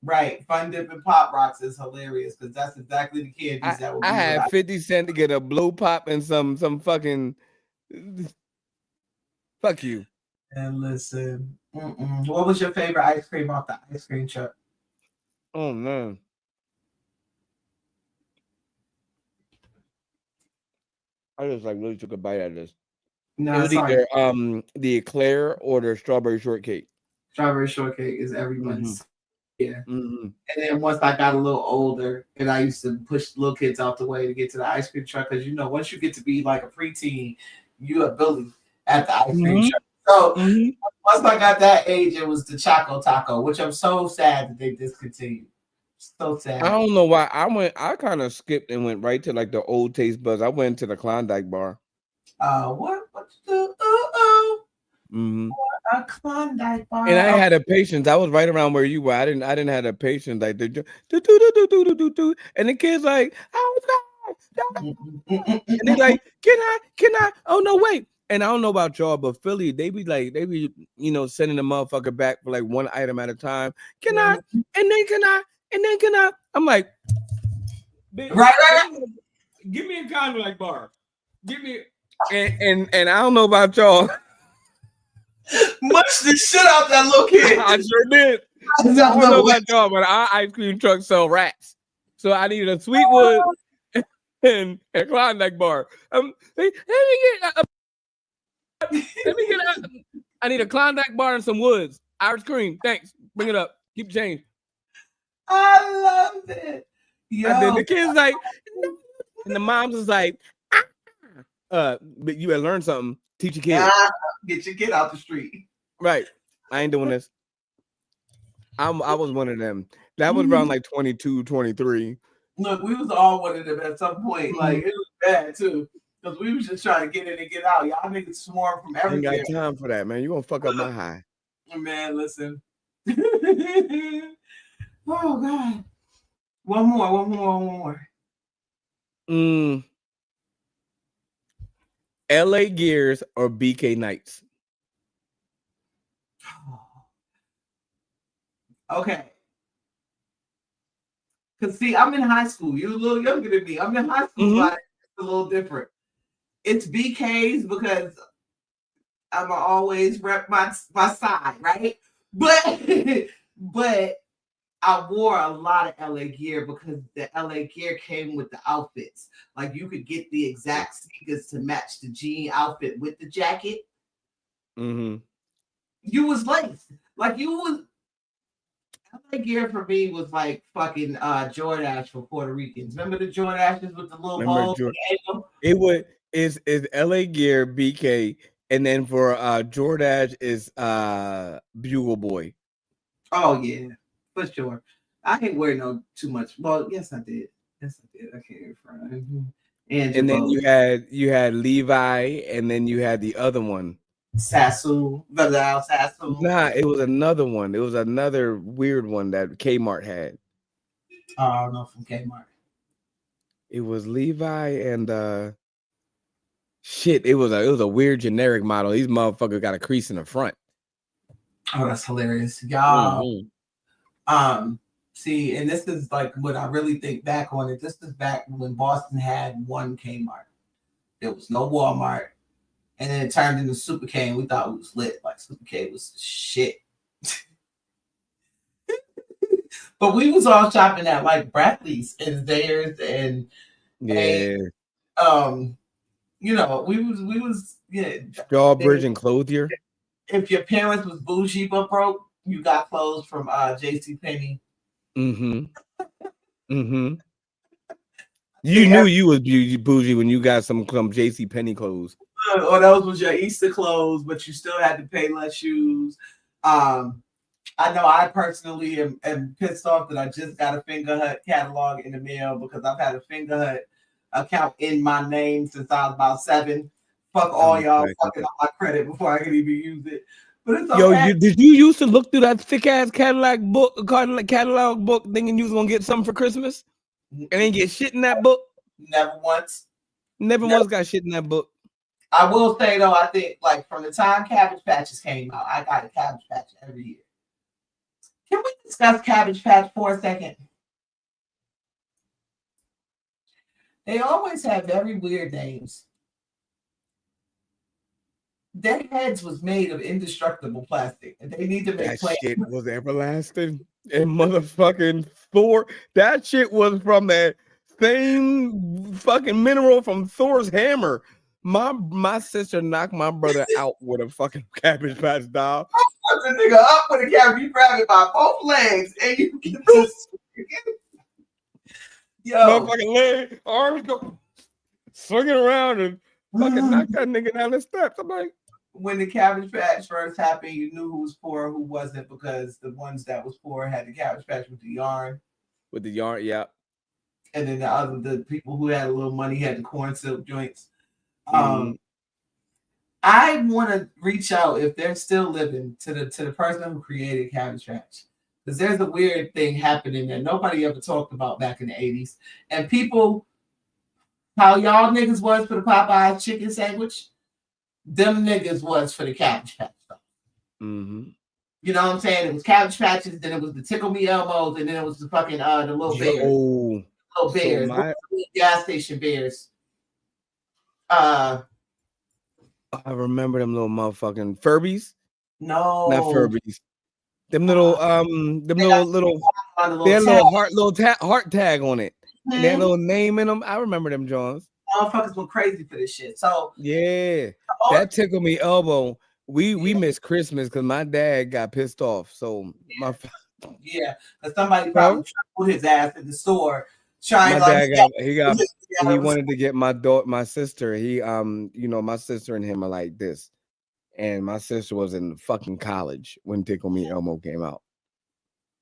Right, Fun Dipping Pop Rocks is hilarious because that's exactly the candies that would be. I had 50 cents to get a blow pop and some fucking. Fuck you. And listen, what was your favorite ice cream off the ice cream truck? Oh man. I just like really took a bite out of this. No, it was either the eclair or the strawberry shortcake. Strawberry shortcake is everyone's. Yeah. Mm-hmm. And then once I got a little older, and I used to push little kids out the way to get to the ice cream truck, because you know, once you get to be like a preteen, you a bully at the ice cream truck. So once I got that age, it was the Choco Taco, which I'm so sad that they discontinued. So sad. I don't know why I kind of skipped and went right to like the old Taste Buds. I went to the Klondike bar. What the a Klondike bar. And I had a patience. I was right around where you were. I didn't have a patience. Like and the kids like, oh no. And they like, can I? Oh no, wait. And I don't know about y'all, but Philly, they be sending the motherfucker back for like one item at a time. Can I? And then can I? I'm like, right. Give me a Klondike bar. Give me and I don't know about y'all. Much the shit out that little kid. I sure did. I don't know about y'all, but our ice cream truck sell rats. So I needed a Sweetwood and a Klondike bar. Let me get I need a Klondike bar and some Woods. Irish cream. Thanks. Bring it up. Keep the change. I love it. Yo. And then the kids like, no. And the moms is like, but you had learned something. Teach your kid. Get your kid out the street. Right. I ain't doing this. I was one of them. That was around like 22, 23. Look, we was all one of them at some point. Like, it was bad too. Because we was just trying to get in and get out. Y'all niggas swarm from everywhere. I ain't got time for that, man. You gonna fuck up my high. Man, listen. Oh God. One more. LA Gears or BK Nights? Okay. Because see, I'm in high school. You're a little younger than me. I'm in high school, but it's a little different. It's BK's because I'm always rep my side, right? But I wore a lot of LA Gear because the LA Gear came with the outfits. Like you could get the exact sneakers to match the jean outfit with the jacket. You was laced. Like you was LA Gear for me was like fucking Jordache for Puerto Ricans. Remember the Jordashes with the little holes? Is LA Gear BK, and then for Jordache is Bugle Boy. Oh yeah. For sure. I didn't wear too much. Well, yes, I did. I can't even front. And then you had Levi, and then you had the other one. Sassoon. Nah, it was another one. It was another weird one that Kmart had. Oh, no, from Kmart. It was Levi and shit. It was a weird generic model. These motherfuckers got a crease in the front. Oh, that's hilarious. Y'all. See, and this is like what I really think back on it. This is back when Boston had one Kmart. There was no Walmart. And then it turned into Super K, and we thought it was lit. Like Super K was shit. But we was all shopping at like Bradley's and theirs and we was Strawbridge and Clothier. If your parents was bougie but broke, you got clothes from JCPenney. You knew you was bougie when you got some JCPenney clothes. Or those was your Easter clothes, but you still had to pay less shoes. I know I personally am pissed off that I just got a Finger Hut catalog in the mail because I've had a Finger Hut account in my name since I was about 7. Fuck all y'all fucking up my credit before I can even use it. But it's okay. Yo, did you used to look through that thick ass catalog book thinking you was gonna get something for Christmas and then get shit in that book? Never once. Never once got shit in that book. I will say though, I think like from the time Cabbage Patches came out, I got a Cabbage Patch every year. Can we discuss Cabbage Patch for a second? They always have very weird names. Their heads was made of indestructible plastic, and they need to make that shit was everlasting. And motherfucking Thor, that shit was from that same fucking mineral from Thor's hammer. My sister knocked my brother out with a fucking Cabbage Patch doll. Put the nigga up with a cabbage, you grab it by both legs, and you get this. Yo, motherfucking leg, arms go swinging around and fucking knock that nigga down the steps. I'm like, when the Cabbage Patch first happened, you knew who was poor and who wasn't because the ones that was poor had the Cabbage Patch with the yarn. With the yarn, yeah. And then the people who had a little money had the corn silk joints. I want to reach out if they're still living to the person who created Cabbage Patch, because there's a weird thing happening that nobody ever talked about back in the 80s. And people, how y'all niggas was for the Popeyes chicken sandwich, them niggas was for the Cabbage Patch stuff. Mm-hmm. You know what I'm saying? It was Cabbage Patches, then it was the Tickle Me Elmos, and then it was the fucking the little bears. Little bears. So gas station bears. I remember them little motherfucking Furbies. No, not Furbies. Them little they had little heart tag on it. Mm-hmm. And that little name in them. I remember them Johns. Motherfuckers went crazy for this shit. So yeah, that Tickle Me Elmo. We missed Christmas because my dad got pissed off. So because somebody probably put his ass in the store. My dad he wanted to get my sister. He my sister and him are like this. And my sister was in fucking college when Tickle Me Elmo came out.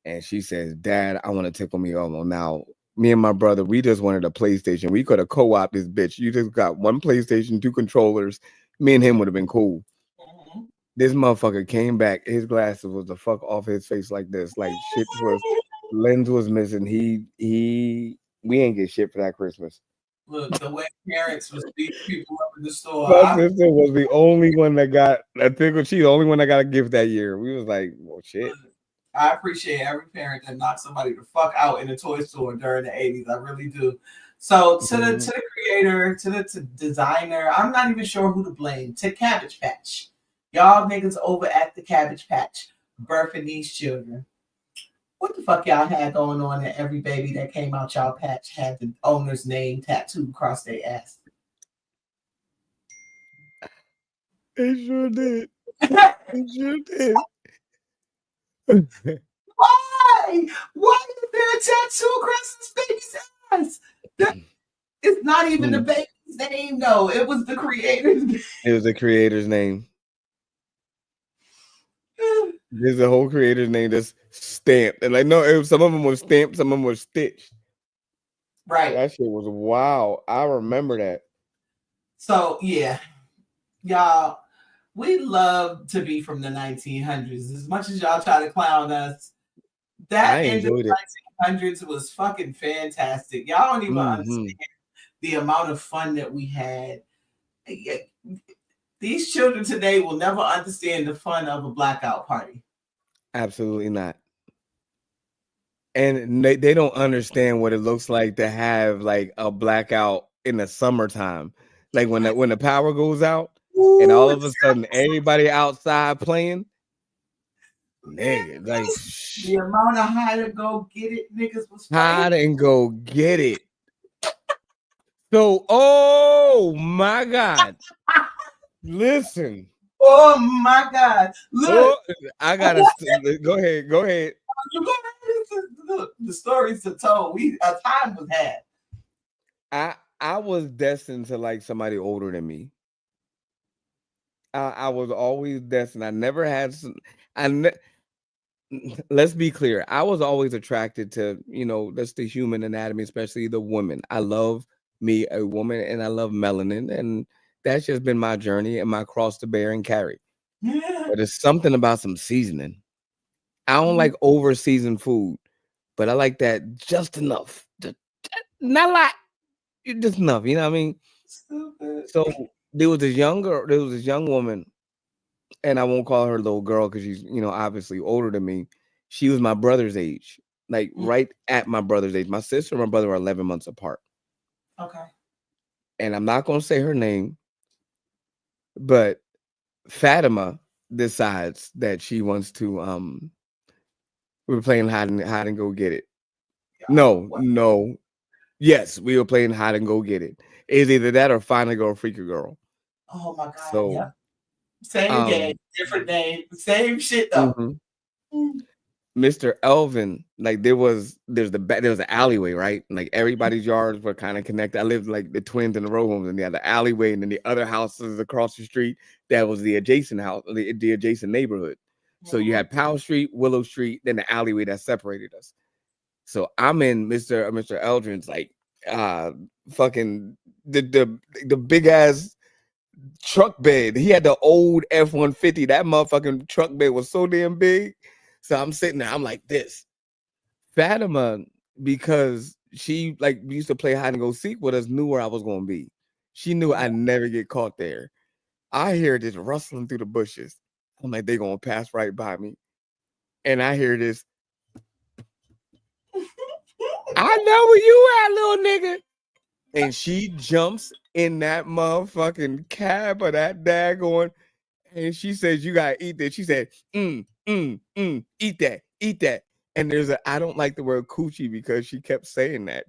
And she says, Dad, I want to Tickle Me Elmo. Now, me and my brother, we just wanted a PlayStation. We could have co-opted this bitch. You just got one PlayStation, 2 controllers. Me and him would have been cool. Mm-hmm. This motherfucker came back. His glasses was the fuck off his face like this. Like shit lens was missing. We ain't get shit for that Christmas. Look, the way parents was beating people up in the store. My sister was the only one that got a tickle. She's the only one that got a gift that year. We was like, well, shit. I appreciate every parent that knocked somebody the fuck out in a toy store during the 80s. I really do. So to the creator, to the designer, I'm not even sure who to blame. To Cabbage Patch. Y'all niggas over at the Cabbage Patch birthing these children. What the fuck y'all had going on that every baby that came out y'all patch had the owner's name tattooed across their ass? It sure did. It sure did. Why? Why is there a tattoo across this baby's ass? It's not even the baby's name, though. It was the creator's name. It was the creator's name. There's a whole creator's name that's stamped. And like, no, some of them were stamped, some of them were stitched. Right. That shit was wow. I remember that. So, yeah. Y'all, we love to be from the 1900s. As much as y'all try to clown us, that end of the 1900s was fucking fantastic. Y'all don't even understand the amount of fun that we had. These children today will never understand the fun of a blackout party. Absolutely not. And they don't understand what it looks like to have like a blackout in the summertime. Like when the power goes out and all of a sudden everybody outside playing. Nigga, like the amount of hide and go get it niggas was hide and go get it. So, oh my God. Listen. Oh my God. Look. I gotta go ahead. Look, the stories are told. A time was had. I was destined to like somebody older than me. I was always destined. I never had let's be clear. I was always attracted to, that's the human anatomy, especially the women. I love me a woman, and I love melanin, and that's just been my journey and my cross to bear and carry. Yeah. But it's something about some seasoning. I don't like over seasoned food, but I like that just enough. Not a lot, just enough. You know what I mean? Stupid. So there was this young woman, and I won't call her little girl because she's, obviously older than me. She was my brother's age, like right at my brother's age. My sister and my brother are 11 months apart. Okay. And I'm not gonna say her name, but Fatima decides that she wants to we were playing hide and go get it. No. Yes, we were playing hide and go get it. It's either that or find a girl, freak a girl. Oh my god. So Yep. Same game, different name, same shit though. Mr. Elvin, like there's an alleyway, right? Like everybody's yards were kind of connected. I lived like the twins and the row homes, and they had the alleyway, and then the other houses across the street. That was the adjacent house, the adjacent neighborhood. So you had Powell Street, Willow Street, then the alleyway that separated us. So I'm in Mr. Eldrin's like fucking the big ass truck bed. He had the old F-150. That motherfucking truck bed was so damn big. So I'm sitting there, I'm like this. Fatima, because she like used to play hide and go seek with us, knew where I was gonna be. She knew I'd never get caught there. I hear this rustling through the bushes. I'm like, they're gonna pass right by me. And I hear this. I know where you at, little nigga. And she jumps in that motherfucking cab of that daggone, and she says, "You gotta eat this." She said, eat that. And I don't like the word coochie because she kept saying that.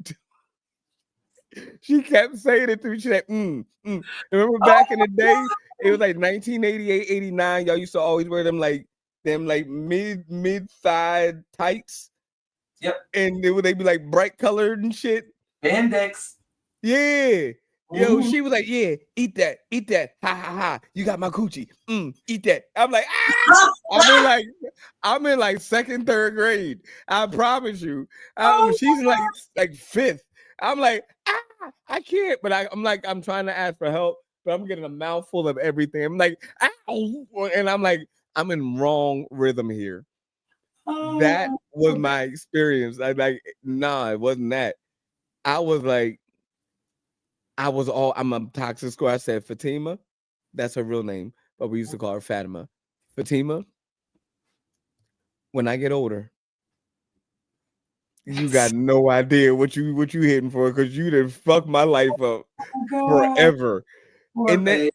She kept saying it to me. She said, Remember back in the day, it was like 1988, 89. Y'all used to always wear them mid-thigh tights. Yep. And they'd be like bright colored and shit. Spandex. Yeah. Yo, she was like, yeah, eat that. Ha ha ha. You got my coochie. Eat that. I'm like, I'm in like second, third grade. I promise you. She's in like fifth. I'm like, I can't. But I'm trying to ask for help, but I'm getting a mouthful of everything. I'm like, and I'm like, I'm in wrong rhythm here. That was my experience. Nah, it wasn't that. I was like, I'm a toxic square. I said Fatima. That's her real name, but we used to call her Fatima. Fatima, when I get older, you got no idea what you hitting for because you done fucked my life up forever. And then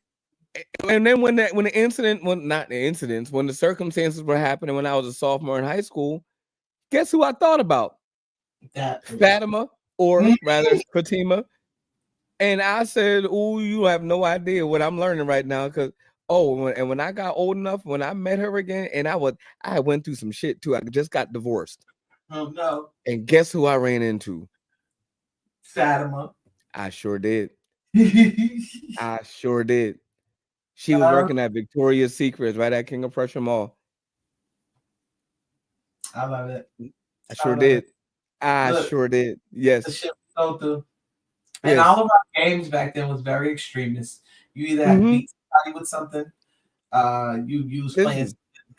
when the incident, well, not the incidents, when the circumstances were happening when I was a sophomore in high school, guess who I thought about? Fatima, or rather Fatima. And I said, "Oh, you have no idea what I'm learning right now." Because when I got old enough, when I met her again, and I went through some shit too. I just got divorced. Oh no! And guess who I ran into? Fatima. I sure did. I sure did. She was working at Victoria's Secrets right at King of Prussia Mall. I love it. I sure did. I sure did. Yes. The shit we go through. And all of our games back then was very extremist. You either had to beat somebody with something, you was playing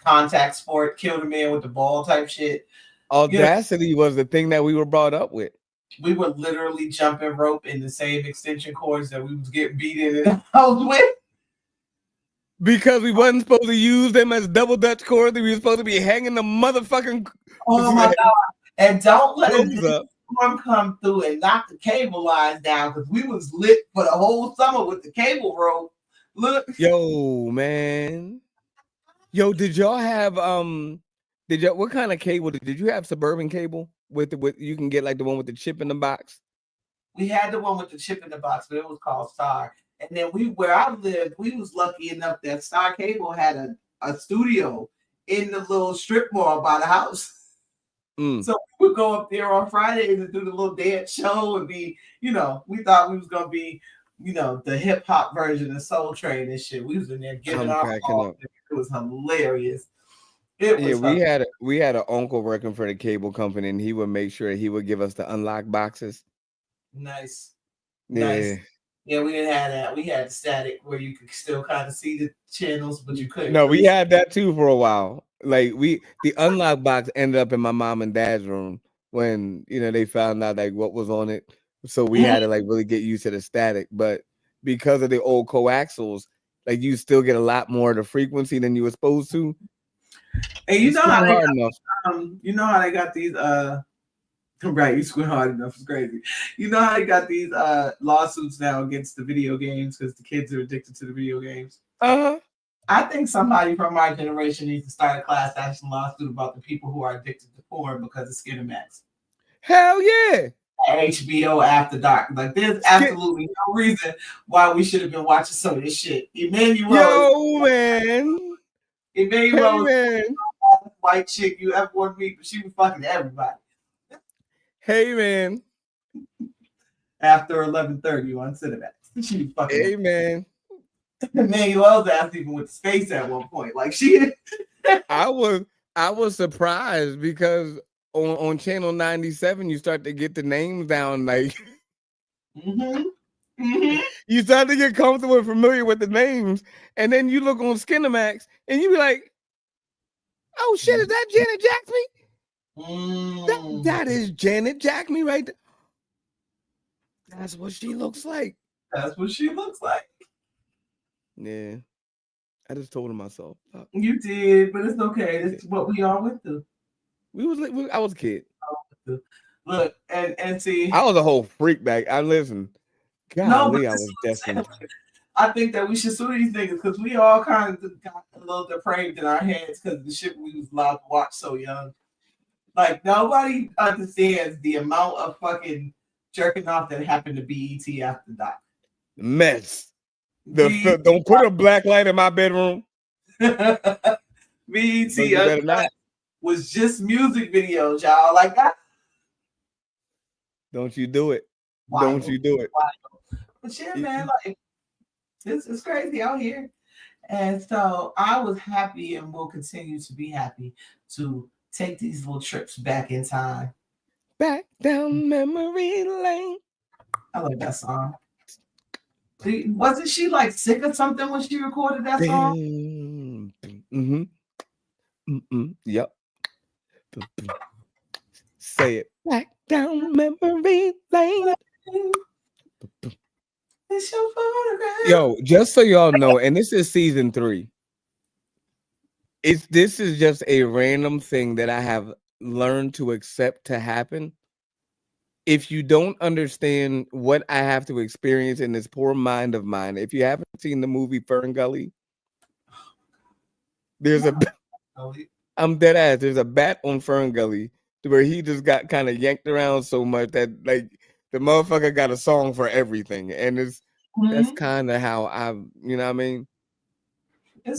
contact sport, killed a man with the ball type shit. Audacity was the thing that we were brought up with. We were literally jumping rope in the same extension cords that we was getting beat in the house with. Because we wasn't supposed to use them as double Dutch cords. We were supposed to be hanging the motherfucking. Oh my god! And don't let a storm come through and knock the cable lines down because we was lit for the whole summer with the cable rope. Look, yo, man, did y'all have what kind of cable did you have? Suburban cable with you can get like the one with the chip in the box? We had the one with the chip in the box, but it was called Star. And then where I lived, we was lucky enough that Star Cable had a studio in the little strip mall by the house. So we would go up there on Fridays and do the little dance show and be, we thought we was gonna be, the hip hop version of Soul Train and shit. We was in there giving our all. It was hilarious. We had an uncle working for the cable company, and he would make sure he would give us the unlocked boxes. Nice. Nice. Yeah. Yeah, we didn't have that. We had static where you could still kind of see the channels, but you couldn't No, we really. had that too for a while. Like the unlock box ended up in my mom and dad's room when they found out like what was on it. So we had to like really get used to the static. But because of the old coaxials, like you still get a lot more of the frequency than you were supposed to. And You squint hard enough. you know how they got these right, you squint hard enough. It's crazy. You know how they got these lawsuits now against the video games because the kids are addicted to the video games. I think somebody from our generation needs to start a class action lawsuit about the people who are addicted to porn because of Skinemax. Hell yeah. HBO After Dark. Like, there's absolutely no reason why we should have been watching some of this shit. Emmanuel Hey, man. White chick you ever want to meet, but she was fucking everybody. Hey, man. After 11:30 on Cinemax. She was fucking hey, man. Emmanuel's ass even with space at one point. Like, she I was surprised because on channel 97 you start to get the names down, like you start to get comfortable and familiar with the names, and then you look on Skinemax and you be like, oh shit, is that Janet Jackson? That is Janet Jackson right there. That's what she looks like. That's what she looks like. Yeah. I just told myself. You did, but it's okay. It's what we all went through. I was a kid. Look, and see, I was a whole freak back. I listen. Golly, I was destined. I think that we should sue these niggas because we all kind of got a little depraved in our heads because of the shit we was allowed to watch so young. Like, nobody understands the amount of fucking jerking off that happened to BET after that. Mess. Don't put a black light in my bedroom. BET was just music videos, y'all. Like that. Don't you do it. Don't you do it. But yeah, man, like it's crazy out here. And so I was happy and will continue to be happy to take these little trips back in time. Back down memory lane. I like that song. Wasn't she like sick or something when she recorded that song? Yep. Say it. Back down memory lane. It's your photograph. Yo, just so y'all know, and this is season 3. This is just a random thing that I have learned to accept to happen. If you don't understand what I have to experience in this poor mind of mine, if you haven't seen the movie Fern Gully, I'm dead ass. There's a bat on Fern Gully where he just got kind of yanked around so much that like the motherfucker got a song for everything, and that's kind of how you know what I mean.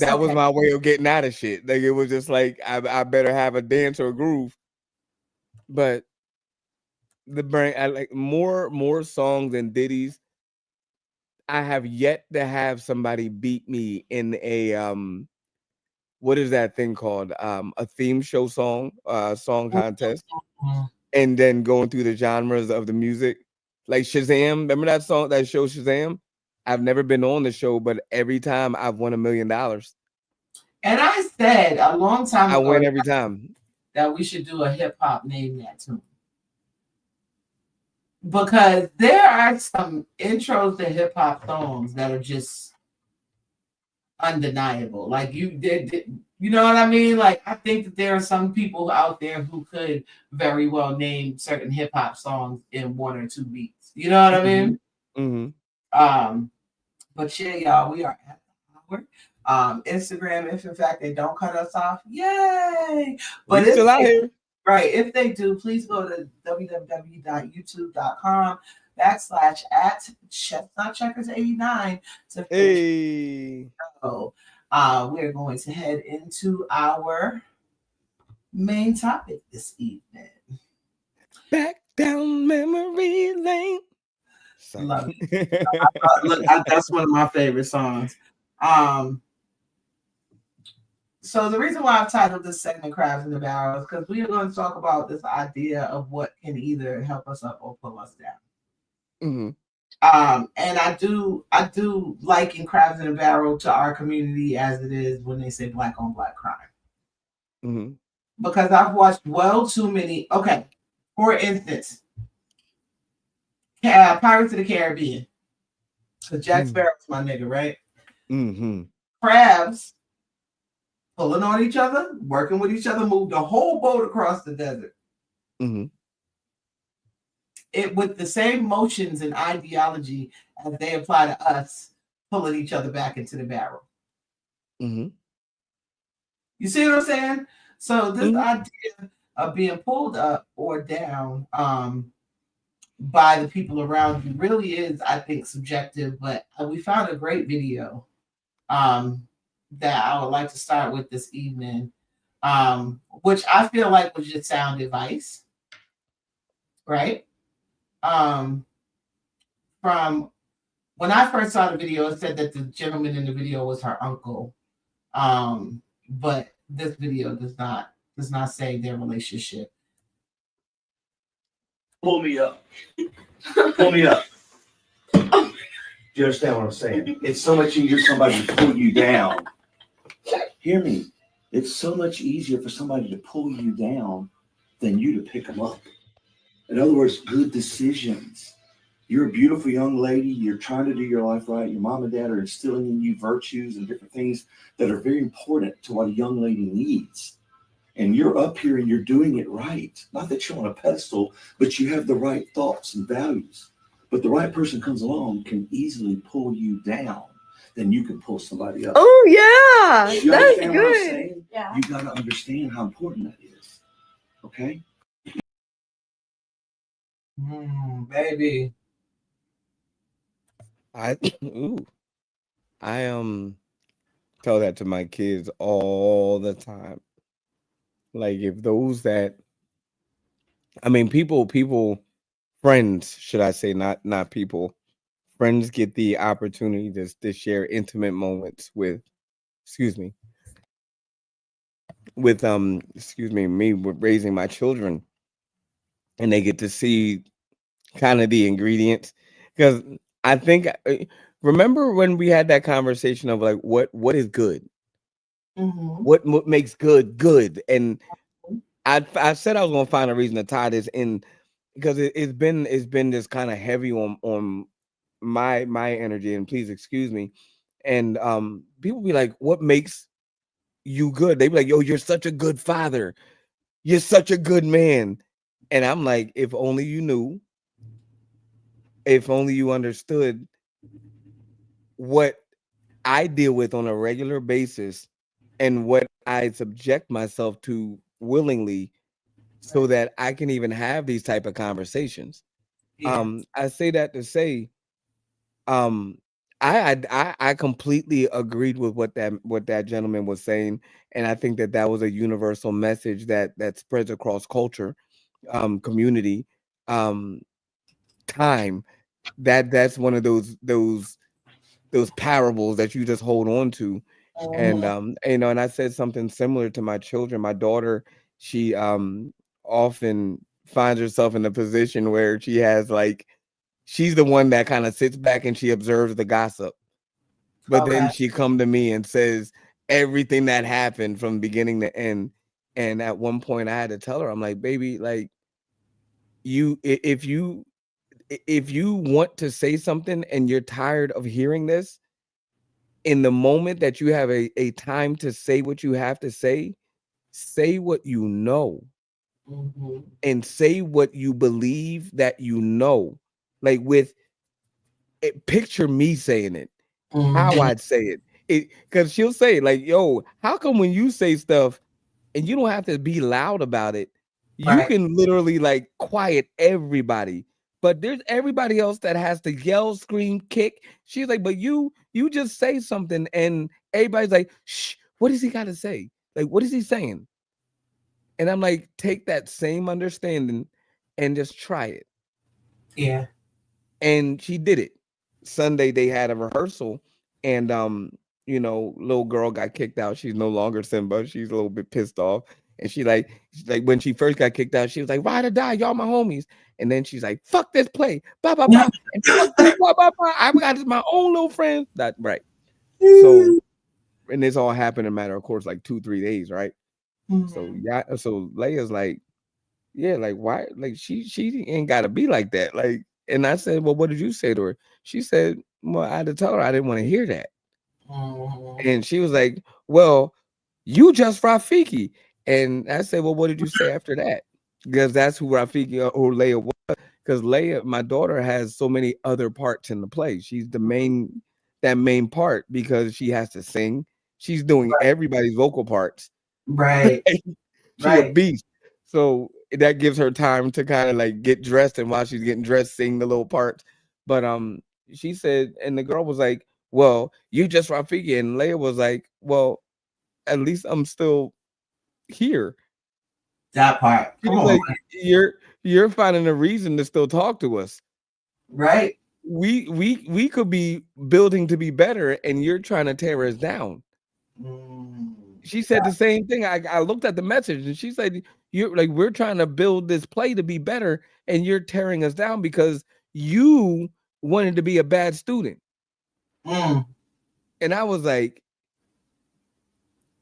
That was my way of getting out of shit. Like, it was just like I better have a dance or a groove, but. The brain, I like more songs and ditties. I have yet to have somebody beat me in a what is that thing called? A theme show song contest, and then going through the genres of the music. Like Shazam, remember that song, that show Shazam? I've never been on the show, but every time I've won $1 million. And I said a long time ago, I win every time, that we should do a hip hop name that tune. Because there are some intros to hip hop songs that are just undeniable. Like you know what I mean? Like, I think that there are some people out there who could very well name certain hip hop songs in 1 or 2 beats. You know what I mean? Mm-hmm. But yeah, y'all, we are at the hour. Instagram, if in fact they don't cut us off, yay! But we're still out here. Right. If they do, please go to www.youtube.com/@ChestnutCheckers89 to hey. We're going to head into our main topic this evening. Back down memory lane. Love it. Look, that's one of my favorite songs. So the reason why I've titled this segment Crabs in the Barrel is because we are going to talk about this idea of what can either help us up or pull us down. And I do liken Crabs in a Barrel to our community as it is when they say black on black crime. Mm-hmm. Because I've watched well too many. Okay, for instance, Pirates of the Caribbean. So Jack Sparrow's my nigga, right? Mm-hmm. Crabs pulling on each other, working with each other, moved the whole boat across the desert. Mm-hmm. It with the same motions and ideology as they apply to us, pulling each other back into the barrel. Mm-hmm. You see what I'm saying? So this Mm-hmm. idea of being pulled up or down by the people around you really is, I think, subjective. But we found a great video that I would like to start with this evening, which I feel like was just sound advice, right? From when I first saw the video, it said that the gentleman in the video was her uncle, but this video does not say their relationship. Pull me up. Pull me up. Do you understand what I'm saying? It's so much easier for somebody to pull you down. Hear me. It's so much easier for somebody to pull you down than you to pick them up. In other words, good decisions. You're a beautiful young lady. You're trying to do your life right. Your mom and dad are instilling in you virtues and different things that are very important to what a young lady needs. And you're up here and you're doing it right. Not that you're on a pedestal, but you have the right thoughts and values. But the right person comes along, can easily pull you down, then you can pull somebody up. Oh yeah, You that's understand what I'm good. saying? Yeah. You got to understand how important that is. Okay? Baby. I tell that to my kids all the time. Like if those that people friends, should I say, not people, friends get the opportunity to share intimate moments with me with me with raising my children, and they get to see kind of the ingredients, because I think remember when we had that conversation of like what is good, what makes good, and I said I was gonna find a reason to tie this in, because it's been this kind of heavy on my energy, and please excuse me. And people be like, what makes you good? They be like, yo, you're such a good father, you're such a good man. And I'm like, if only you knew, if only you understood what I deal with on a regular basis and what I subject myself to willingly, so that I can even have these type of conversations. Yeah. I say that to say, I completely agreed with what that gentleman was saying, and I think that was a universal message that spreads across culture, community, time. That's one of those parables that you just hold on to. And and I said something similar to my children. My daughter, she often finds herself in a position where she has like, she's the one that kind of sits back and she observes the gossip, but then she come to me and says everything that happened from beginning to end. And at one point I had to tell her, I'm like, baby, like, if you want to say something and you're tired of hearing this, in the moment that you have a time to say what you have to say what you know, and say what you believe that you know. Like with it, picture me saying it, how I'd say it, because she'll say like, yo, how come when you say stuff and you don't have to be loud about it, you can literally like quiet everybody, but there's everybody else that has to yell, scream, kick. She's like, but you just say something and everybody's like, shh, what does he got to say? Like, what is he saying? And I'm like, take that same understanding and just try it. Yeah. And she did it. Sunday they had a rehearsal, and little girl got kicked out. She's no longer Simba. She's a little bit pissed off. And she's like when she first got kicked out, she was like, ride or die, y'all my homies. And then she's like, fuck this play, blah blah blah, and fuck this, blah blah blah. I got my own little friends. That right. So, and this all happened in a matter of course like 2-3 days, right? So yeah, so Leia's like, yeah, like why? Like she ain't gotta be like that. Like, and I said, well, what did you say to her? She said, well, I had to tell her I didn't want to hear that. And she was like, well, you just Rafiki. And I said, well, what did you say after that? Because that's who Rafiki or Leia was. Because Leia, my daughter, has so many other parts in the play. She's the main part because she has to sing. She's doing everybody's vocal parts. Right. She's a beast. So that gives her time to kind of like get dressed, and while she's getting dressed, sing the little parts. But she said, and the girl was like, well, you just Rafiki. And Leia was like, well, at least I'm still here. That part. Come on, like, you're finding a reason to still talk to us. Right. We could be building to be better, and you're trying to tear us down. She said the same thing. I looked at the message, and she said, you're like, we're trying to build this play to be better, and you're tearing us down because you wanted to be a bad student. And I was like,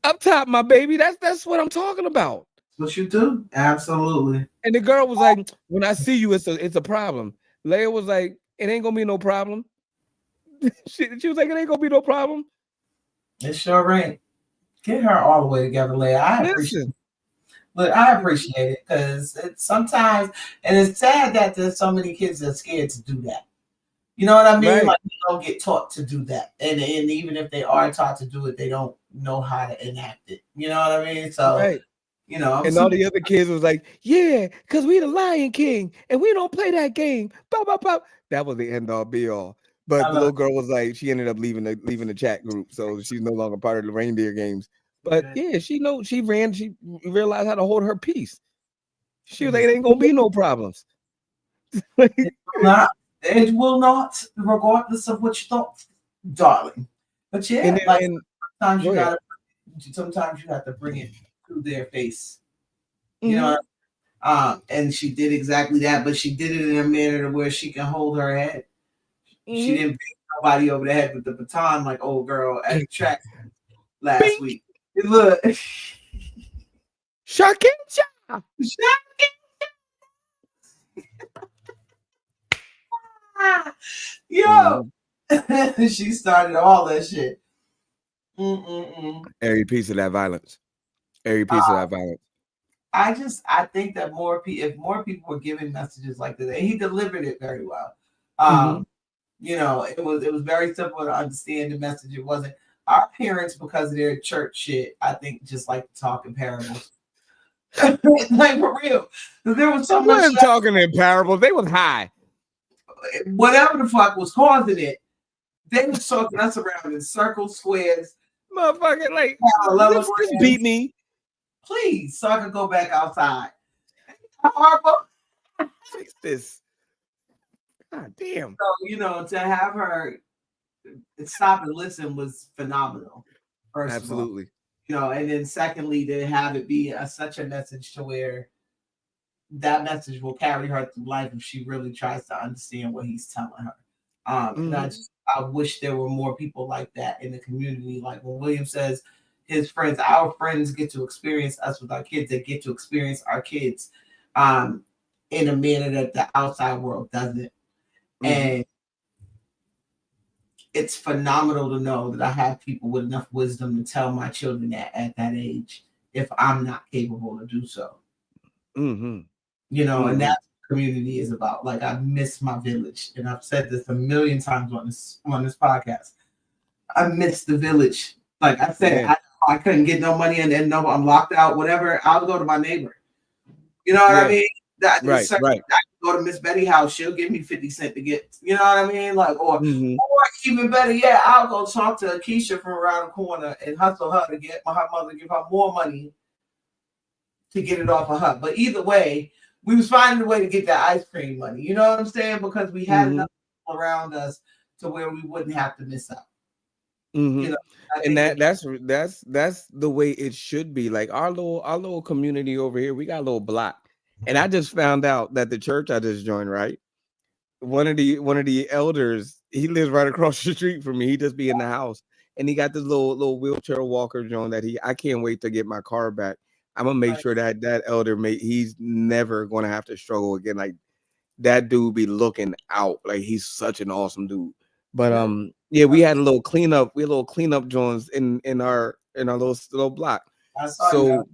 up top, my baby, that's what I'm talking about. What you do? Absolutely. And the girl was like, when I see you, it's a problem. Leia was like, it ain't gonna be no problem. she was like, it ain't gonna be no problem. It sure ain't. Get her all the way together, Leia. I appreciate it because it's sometimes, and it's sad that there's so many kids that are scared to do that. You know what I mean? Right. Like they don't get taught to do that, and even if they are taught to do it, they don't know how to enact it. You know what I mean? So, right. You know, and all the other kids was like, yeah, because we the Lion King and we don't play that game. Blah, blah, blah. That was the end all be all. But the little girl was like, she ended up leaving the chat group, so she's no longer part of the reindeer games. But yeah, she realized how to hold her peace. She was like, it ain't gonna be no problems. It will not, regardless of what you thought, darling. But yeah, sometimes you have to bring it to their face. You know, and she did exactly that, but she did it in a manner where she can hold her head. She didn't beat nobody over the head with the baton like old girl at the track last week. Look, Shakincha. Yo, she started all that shit. Every piece of that violence. Every piece of that violence. I think that if more people were giving messages like this, and he delivered it very well. You know, it was very simple to understand the message. It wasn't our parents, because of their church shit, I think, just like to talk in parables. Like for real. There was so much talking in parables. They was high. Whatever the fuck was causing it, they was talking us around in circles, squares. Motherfucker, like, just beat me. Please, so I could go back outside. Fix this. God damn. So, you know, to have her stop and listen was phenomenal. First Absolutely. Of all. You know, and then secondly, to have it be such a message to where that message will carry her through life if she really tries to understand what he's telling her. And I wish there were more people like that in the community. Like when William says his friends, our friends get to experience us with our kids. They get to experience our kids in a manner that the outside world doesn't. And it's phenomenal to know that I have people with enough wisdom to tell my children that at that age, if I'm not capable to do so. You know, and that's what community is about. Like, I miss my village, and I've said this a million times on this podcast. I miss the village. Like I said, I couldn't get no money, and no, I'm locked out. Whatever, I'll go to my neighbor. You know what I mean? Right. I can go to Miss Betty house. She'll give me 50 cents to get. You know what I mean? Like, or even better yet, I'll go talk to Keisha from around the corner and hustle her to get her mother to give her more money to get it off of her. But either way, we was finding a way to get that ice cream money. You know what I'm saying? Because we had enough people around us to where we wouldn't have to miss out. Mhm. You know, I And think that's the way it should be. Like our little community over here, we got a little block. And I just found out that the church I just joined, right? One of the elders, he lives right across the street from me. He just be in the house. And he got this little wheelchair walker joint that I can't wait to get my car back. I'm gonna make Right. sure that elder he's never gonna have to struggle again. Like that dude be looking out. Like he's such an awesome dude. But yeah, we had a little cleanup. We had a little cleanup joints in our little block. I saw you. So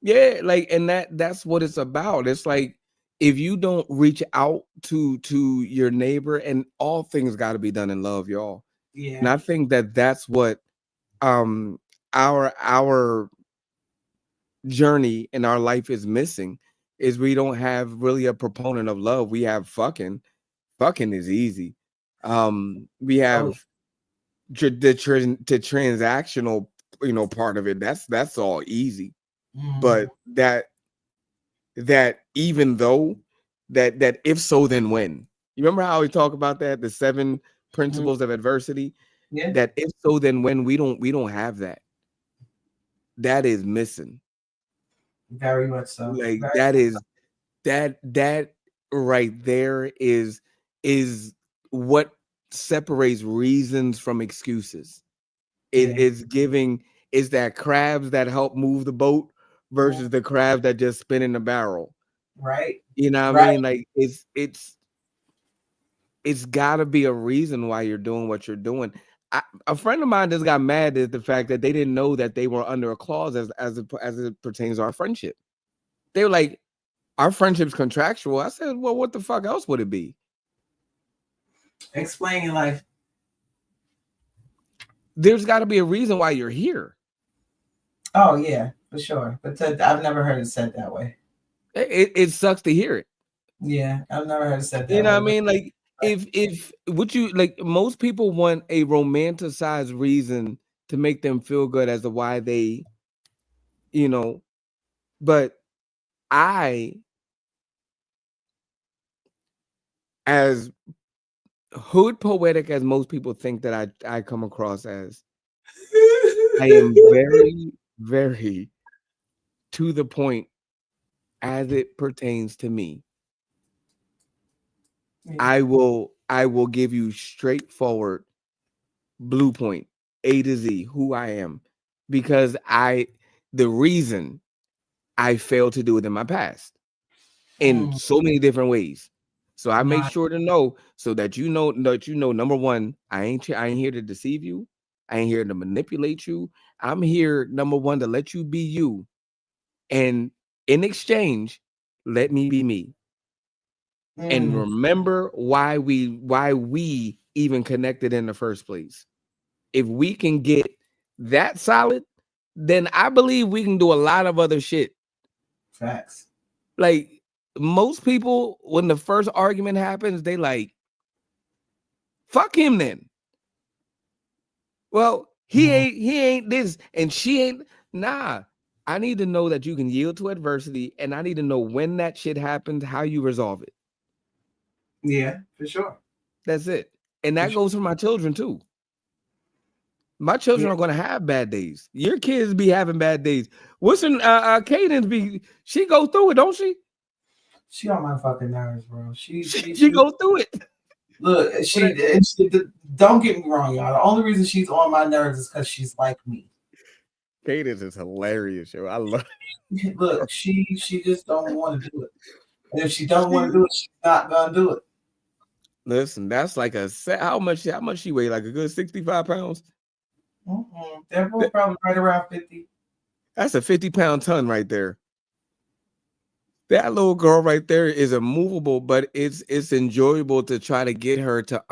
yeah, like and that's what it's about. It's like if you don't reach out to your neighbor, and all things got to be done in love, y'all. And Yeah. I think that's what um our journey in our life is missing, is we don't have really a proponent of love. We have fucking is easy. We Oh, have the transactional, part of it. That's all easy. But that even though that if so, then when. You remember how we talk about that, the 7 principles of adversity? yeah. That if so, then when, we don't have that. That is missing. Very much so. Like Very that much is that right there is what separates reasons from excuses. It Yeah. is giving is that crabs that help move the boat versus the crabs that just spin in the barrel. right. You know what I Right. mean? Like it's got to be a reason why you're doing what you're doing. A friend of mine just got mad at the fact that they didn't know that they were under a clause as it pertains to our friendship. They were like, our friendship's contractual. I said, well, what the fuck else would it be? Explain your life. There's got to be a reason why you're here. Oh yeah, for sure. But I've never heard it said that way. It sucks to hear it. Yeah, I've never heard it said that. You know what I way. mean? Like if would you like, most people want a romanticized reason to make them feel good as to why they, but I, as hood poetic as most people think that I come across as, I am very, very to the point as it pertains to me. Yeah. I will give you straightforward blue point, A to Z, who I am, because the reason I failed to do it in my past in so many different ways. So I make sure to know, so that number one, I ain't here to deceive you. I ain't here to manipulate you. I'm here, number one, to let you be you. And in exchange, let me be me. And remember why we even connected in the first place. If we can get that solid, then I believe we can do a lot of other shit. Facts. Like most people, when the first argument happens, they like, fuck him then. Well, he ain't this and she ain't. Nah, I need to know that you can yield to adversity, and I need to know when that shit happens, how you resolve it. Yeah, for sure. That's it. And that goes for my children too. My children are going to have bad days. Your kids be having bad days. What's in Cadence she go through it, don't she? She on my fucking nerves, bro. She go through it. Look, don't get me wrong, y'all. The only reason she's on my nerves is because she's like me. Cadence is hilarious, yo. I love it. Look, she just don't want to do it. And if she don't want to do it, she's not gonna do it. Listen, that's like how much she weigh? Like a good 65 pounds? They're both probably right around 50. That's a 50-pound ton right there. That little girl right there is immovable, but it's enjoyable to try to get her to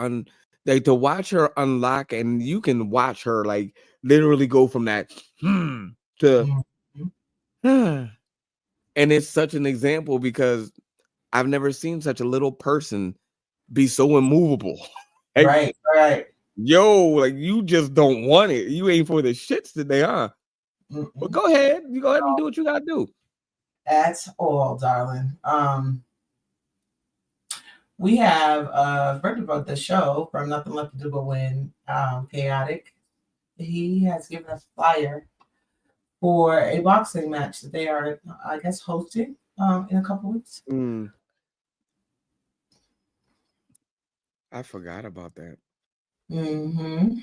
to watch her unlock, and you can watch her like literally go from that to and it's such an example because I've never seen such a little person be so immovable. Right. Yo, like you just don't want it. You ain't for the shits today, huh? Well, go ahead. You go ahead and do what you gotta do. That's all, darling. We have a friend about the show from Nothing Left to Do But Win, Chaotic. he has given us a flyer for a boxing match that they are, I guess, hosting in a couple weeks. I forgot about that. Mm-hmm.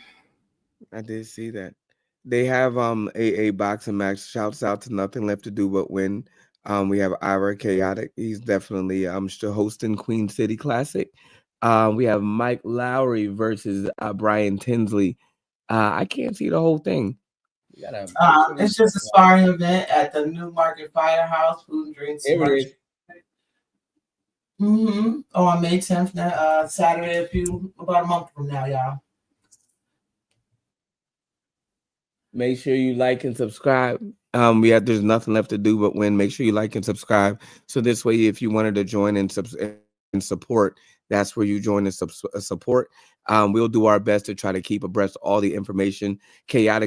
I did see that. They have a boxing match. Shouts out to Nothing Left to Do But Win. We have Ira Chaotic. He's definitely still hosting Queen City Classic. We have Mike Lowry versus Brian Tinsley. I can't see the whole thing. It's just a sparring event at the Newmarket Firehouse Food and Drinks. Here it is. Mm-hmm. On May 10th, Saturday, about a month from now, y'all. Make sure you like and subscribe. There's Nothing Left to Do But Win. Make sure you like and subscribe. So this way, if you wanted to join and support, that's where you join and support. We'll do our best to try to keep abreast of all the information. Chaotic